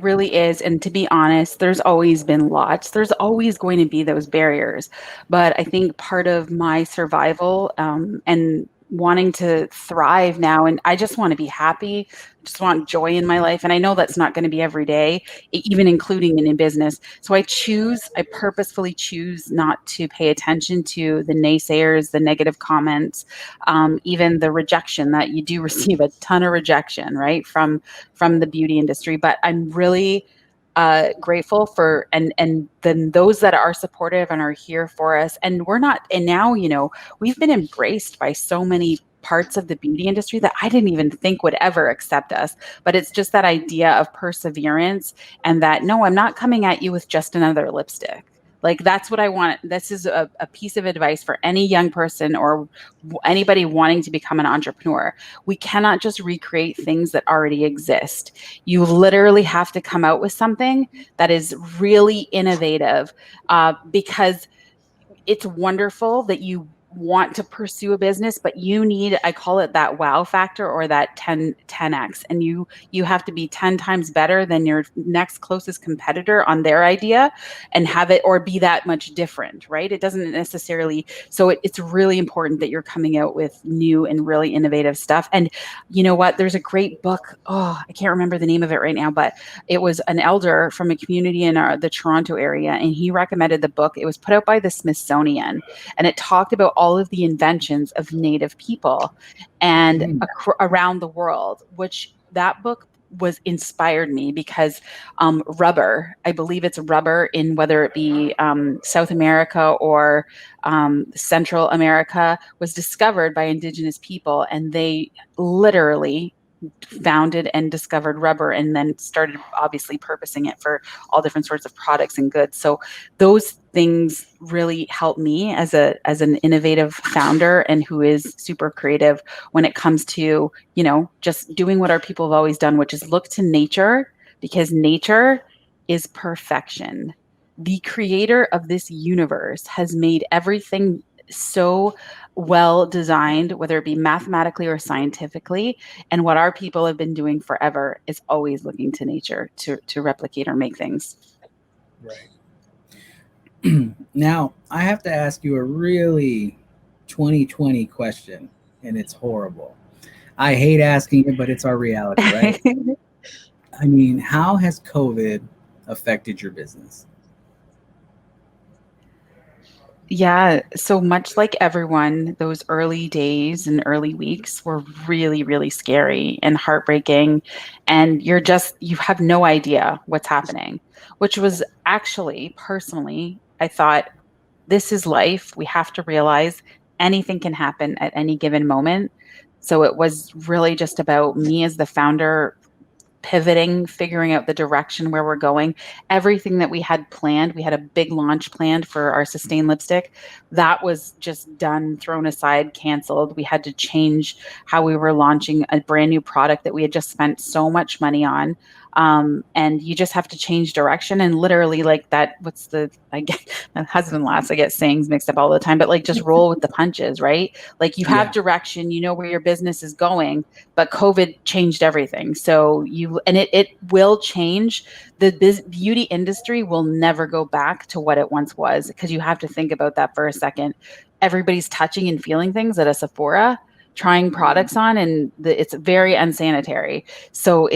D: really is. And to be honest, there's always been lots. There's always going to be those barriers. But I think part of my survival and wanting to thrive now, and I just want to be happy, just want joy in my life. And I know that's not going to be every day, even including in business. So I purposefully choose not to pay attention to the naysayers, the negative comments, even the rejection that you do receive a ton of rejection, right? From the beauty industry. But I'm really grateful for and then those that are supportive and are here for us. And now, we've been embraced by so many parts of the beauty industry that I didn't even think would ever accept us. But it's just that idea of perseverance and that, no, I'm not coming at you with just another lipstick. Like, that's what I want. This is a piece of advice for any young person or anybody wanting to become an entrepreneur. We cannot just recreate things that already exist. You literally have to come out with something that is really innovative, because it's wonderful that you want to pursue a business, but you need, I call it that wow factor, or that 10x. And you have to be 10 times better than your next closest competitor on their idea and have it, or be that much different, right? It doesn't necessarily, so it's really important that you're coming out with new and really innovative stuff. And you know what? There's a great book. Oh, I can't remember the name of it right now, but it was an elder from a community in the Toronto area, and he recommended the book. It was put out by the Smithsonian, and it talked about all of the inventions of Native people and around the world, which that book was inspired me because rubber, I believe it's rubber in whether it be South America or Central America, was discovered by indigenous people, and they literally founded and discovered rubber and then started obviously purposing it for all different sorts of products and goods. So those things really help me as an innovative founder and who is super creative when it comes to, just doing what our people have always done, which is look to nature, because nature is perfection. The creator of this universe has made everything so well designed, whether it be mathematically or scientifically. And what our people have been doing forever is always looking to nature to replicate or make things.
A: Right. Now, I have to ask you a really 2020 question, and it's horrible. I hate asking it, but it's our reality, right? I mean, how has COVID affected your business?
D: Yeah, so much like everyone, those early days and early weeks were really, really scary and heartbreaking. And you have no idea what's happening, which was actually, personally, I thought, this is life. We have to realize anything can happen at any given moment. So it was really just about me as the founder pivoting, figuring out the direction where we're going. Everything that we had planned, we had a big launch planned for our Sustain lipstick. That was just done, thrown aside, canceled. We had to change how we were launching a brand new product that we had just spent so much money on. And you just have to change direction. And literally, like that, I get, my husband laughs, I get sayings mixed up all the time, but like just roll with the punches, right? Like you have direction, you know where your business is going, but COVID changed everything. So it will change. The beauty industry will never go back to what it once was, because you have to think about that for a second. Everybody's touching and feeling things at a Sephora, trying products on, and it's very unsanitary. So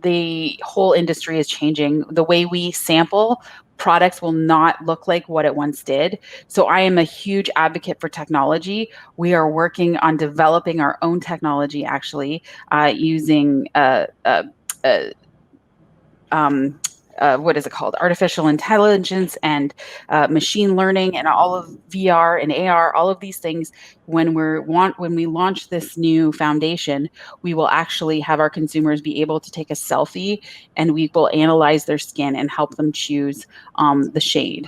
D: the whole industry is changing. The way we sample products will not look like what it once did. So I am a huge advocate for technology. We are working on developing our own technology, actually, using what is it called? Artificial intelligence and machine learning and all of VR and AR, all of these things. When we launch this new foundation, we will actually have our consumers be able to take a selfie, and we will analyze their skin and help them choose the shade.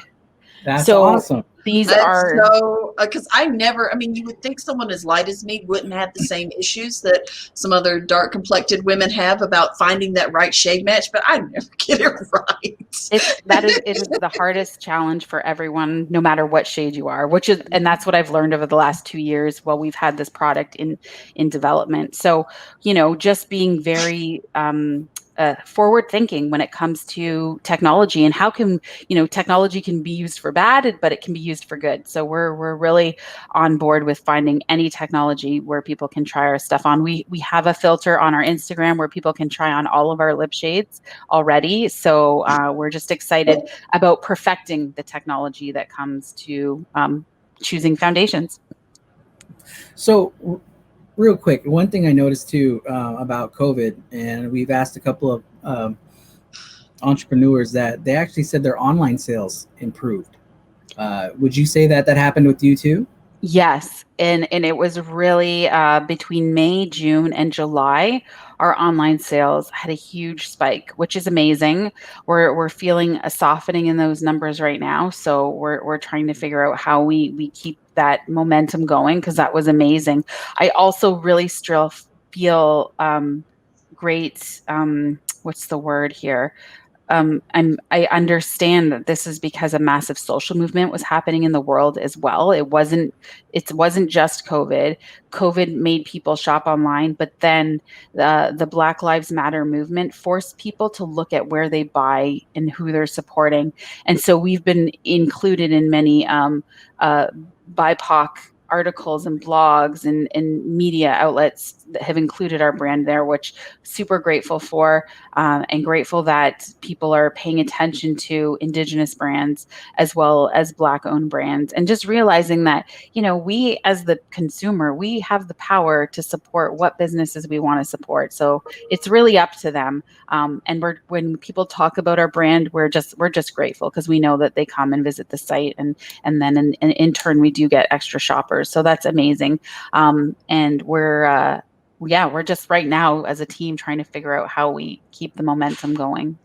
A: That's awesome.
C: Because you would think someone as light as me wouldn't have the same issues that some other dark complected women have about finding that right shade match, but I never get it right.
D: It is the hardest challenge for everyone, no matter what shade you are, and that's what I've learned over the last 2 years while we've had this product in development. So, just being very forward thinking when it comes to technology, and how can technology can be used for bad, but it can be used for good. So we're really on board with finding any technology where people can try our stuff on. We have a filter on our Instagram where people can try on all of our lip shades already. So we're just excited about perfecting the technology that comes to choosing foundations.
A: So real quick, one thing I noticed too about COVID, and we've asked a couple of entrepreneurs that they actually said their online sales improved. Would you say that happened with you too?
D: Yes, and it was really between May, June, and July, our online sales had a huge spike, which is amazing. We're feeling a softening in those numbers right now, so we're trying to figure out how we keep that momentum going, because that was amazing. I also really still feel great. What's the word here? I understand that this is because a massive social movement was happening in the world as well. It wasn't just COVID. COVID made people shop online, but then the Black Lives Matter movement forced people to look at where they buy and who they're supporting. And so we've been included in many BIPOC articles and blogs and media outlets that have included our brand there, which super grateful for, and grateful that people are paying attention to Indigenous brands as well as Black owned brands, and just realizing that, we as the consumer, we have the power to support what businesses we want to support. So it's really up to them. And when people talk about our brand, we're just grateful, because we know that they come and visit the site, and then in turn we do get extra shoppers. So that's amazing. And we're just right now as a team trying to figure out how we keep the momentum going.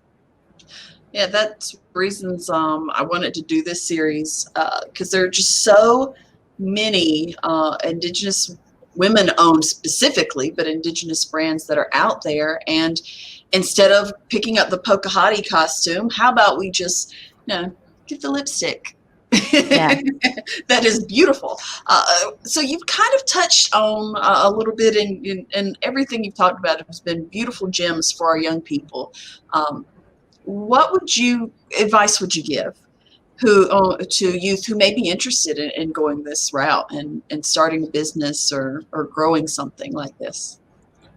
C: Yeah, that's reasons I wanted to do this series, because there are just so many Indigenous women-owned specifically, but Indigenous brands that are out there. And instead of picking up the Pocahontas costume, how about we just, get the lipstick?
D: Yeah.
C: That is beautiful. So you've kind of touched on a little bit, in everything you've talked about has been beautiful gems for our young people. What advice would you give? to youth who may be interested in going this route and starting a business or growing something like this?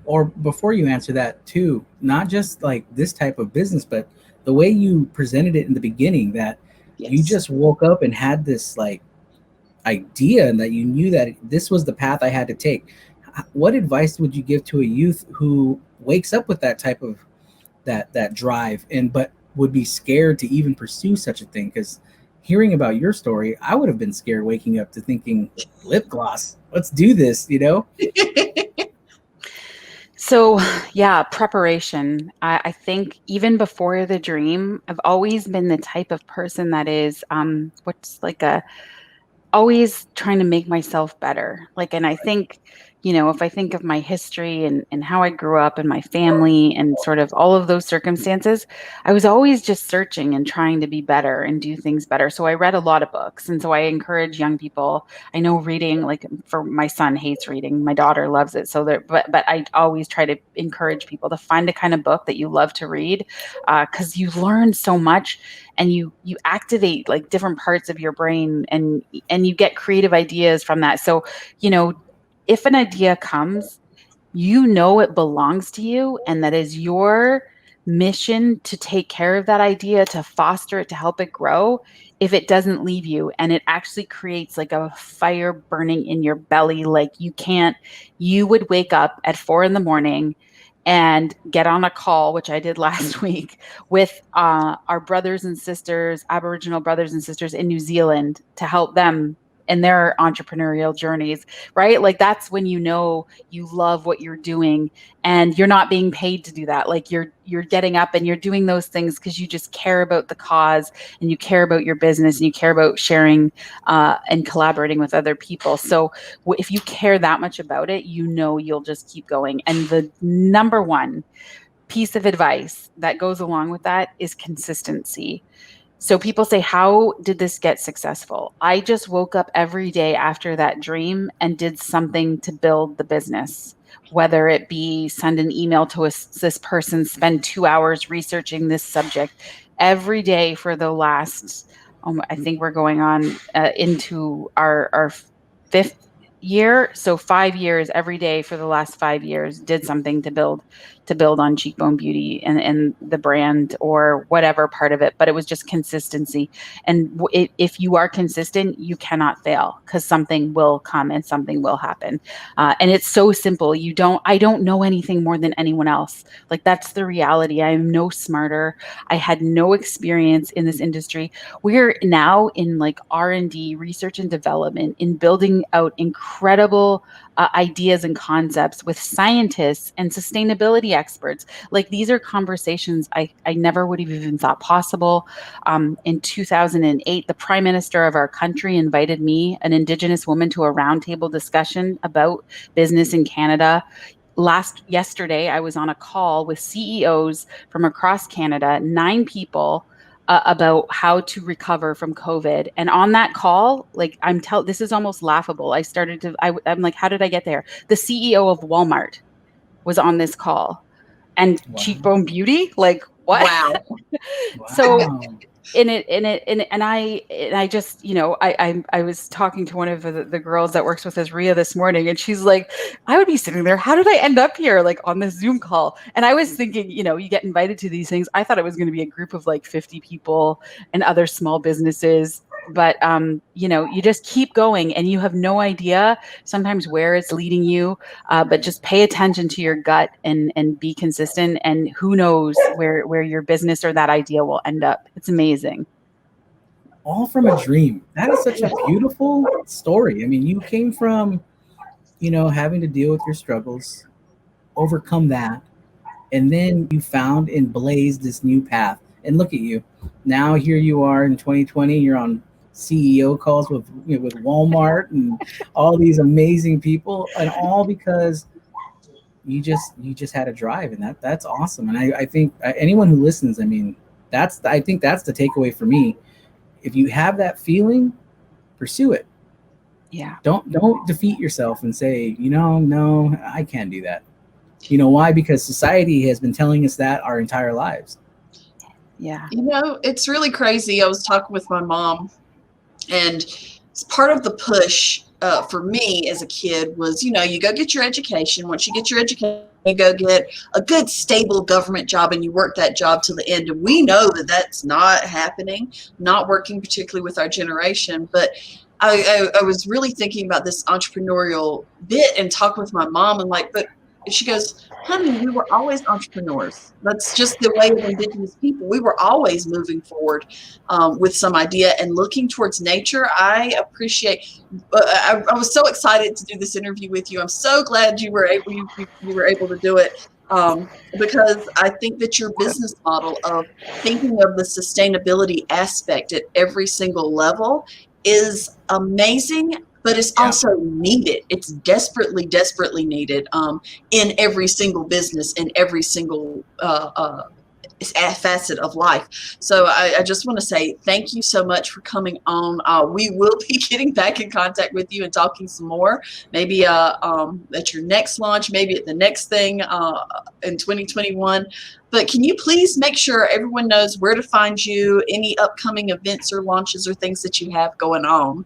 A: Or before you answer that too, not just like this type of business, but the way you presented it in the beginning, that you
C: Yes.
A: just woke up and had this like idea and that you knew that this was the path I had to take. What advice would you give to a youth who wakes up with that type of that drive and but would be scared to even pursue such a thing? Because hearing about your story, I would have been scared waking up to thinking lip gloss, let's do this, you know?
D: So, yeah, preparation. I think even before the dream, I've always been the type of person that is, what's like a always trying to make myself better. Like, and I think, if I think of my history and how I grew up and my family and sort of all of those circumstances, I was always just searching and trying to be better and do things better. So I read a lot of books. And so I encourage young people. I know reading, like for my son hates reading, my daughter loves it. So there, but I always try to encourage people to find a kind of book that you love to read, because you learn so much and you activate like different parts of your brain and you get creative ideas from that. So, if an idea comes, it belongs to you and that is your mission to take care of that idea, to foster it, to help it grow. If it doesn't leave you and it actually creates like a fire burning in your belly, like you would wake up at 4 a.m. and get on a call, which I did last week, with our brothers and sisters, Aboriginal brothers and sisters in New Zealand, to help them in their entrepreneurial journeys, right? Like that's when you love what you're doing and you're not being paid to do that. Like you're getting up and you're doing those things because you just care about the cause and you care about your business and you care about sharing and collaborating with other people. So if you care that much about it, you'll just keep going. And the number one piece of advice that goes along with that is consistency. So people say, how did this get successful? I just woke up every day after that dream and did something to build the business, whether it be send an email to this person, spend 2 hours researching this subject every day for the last, I think we're going on into our 5th year. So 5 years every day for the last 5 years did something to build on Cheekbone Beauty and the brand or whatever part of it. But it was just consistency. And if you are consistent, you cannot fail because something will come and something will happen. And it's so simple. I don't know anything more than anyone else. Like that's the reality. I am no smarter. I had no experience in this industry. We're now in like R&D, research and development, in building out incredible ideas and concepts with scientists and sustainability experts. Like these are conversations I never would have even thought possible. In 2008, the Prime Minister of our country invited me, an Indigenous woman, to a roundtable discussion about business in Canada. Yesterday, I was on a call with CEOs from across Canada, 9 people, about how to recover from COVID. And on that call, like this is almost laughable. I'm like, how did I get there? The CEO of Walmart was on this call, and
A: Wow.
D: Cheekbone Beauty, like what?
C: Wow.
D: So
A: Wow.
D: and I just, I was talking to one of the girls that works with us, Ria, this morning, and she's like, I would be sitting there, how did I end up here, like on this Zoom call? And I was thinking, you get invited to these things. I thought it was going to be a group of like 50 people and other small businesses. But you just keep going and you have no idea sometimes where it's leading you, but just pay attention to your gut and be consistent, and who knows where your business or that idea will end up. It's amazing.
A: All from a dream. That is such a beautiful story. I mean, you came from, having to deal with your struggles, overcome that, and then you found and blazed this new path. And look at you. Now here you are in 2020, you're on CEO calls with Walmart and all these amazing people, and all because you just had a drive, and that's awesome. And I think anyone who listens, I mean, I think that's the takeaway for me. If you have that feeling, pursue it.
D: Yeah.
A: Don't defeat yourself and say, no, I can't do that. You know why? Because society has been telling us that our entire lives.
D: Yeah.
C: You know, it's really crazy. I was talking with my mom, and it's part of the push for me as a kid was, you know, you go get your education. Once you get your education, you go get a good, stable government job, and you work that job to the end. And we know that that's not happening, not working particularly with our generation. But I was really thinking about this entrepreneurial bit and talking with my mom, and like, but she goes, honey, we were always entrepreneurs. That's just the way of Indigenous people. We were always moving forward with some idea and looking towards nature. I appreciate. I was so excited to do this interview with you. I'm so glad you were able you were able to do it, because I think that your business model of thinking of the sustainability aspect at every single level is amazing, but it's also needed. It's desperately, desperately needed in every single business, in every single facet of life. So I just want to say thank you so much for coming on. We will be getting back in contact with you and talking some more, maybe at your next launch, maybe at the next thing in 2021. But can you please make sure everyone knows where to find you, any upcoming events or launches or things that you have going on?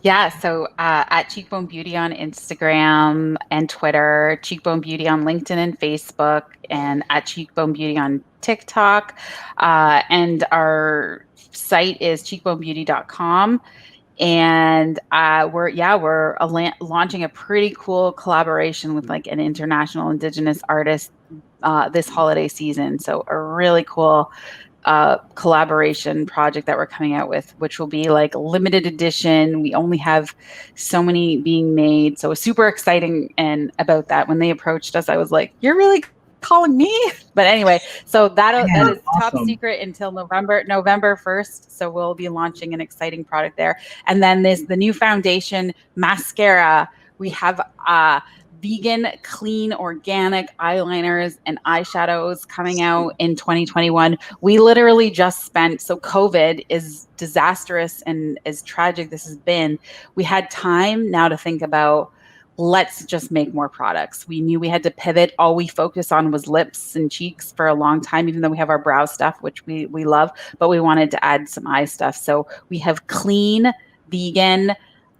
D: Yeah, so at Cheekbone Beauty on Instagram and Twitter, Cheekbone Beauty on LinkedIn and Facebook, and at Cheekbone Beauty on TikTok. And our site is cheekbonebeauty.com. And we're launching a pretty cool collaboration with like an international Indigenous artist this holiday season. So a really cool collaboration project that we're coming out with, which will be like limited edition. We only have so many being made. So it's super exciting. And about that, when they approached us, I was like, you're really calling me? But anyway, so that is top secret until November 1st. So we'll be launching an exciting product there. And then there's the new foundation mascara. We have vegan, clean, organic eyeliners and eyeshadows coming out in 2021. We literally just spent, so COVID is disastrous and as tragic this has been, we had time now to think about, let's just make more products. We knew we had to pivot. All we focused on was lips and cheeks for a long time, even though we have our brow stuff, which we love, but we wanted to add some eye stuff. So we have clean, vegan,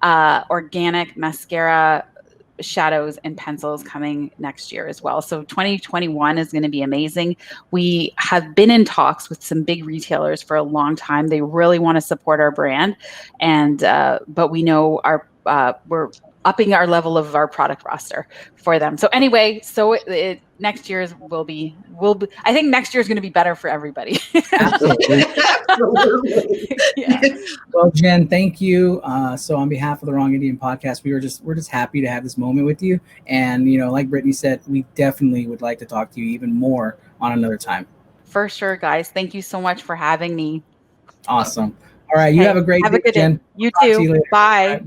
D: organic mascara, shadows and pencils coming next year as well. So 2021 is going to be amazing. We have been in talks with some big retailers for a long time. They really want to support our brand, and but we know we're upping our level of our product roster for them. So anyway, next year's will be. I think next year is going to be better for everybody.
A: Absolutely.
C: Absolutely.
D: Yeah.
A: Well, Jenn, thank you. So on behalf of the Wrong Indian podcast, we're just happy to have this moment with you. And, you know, like Brittany said, we definitely would like to talk to you even more on another time.
D: For sure, guys. Thank you so much for having me.
A: Awesome. All right. You have a great day,
D: good
A: Jenn.
D: day. You
A: Talk to
D: too.
A: you later.
D: Bye.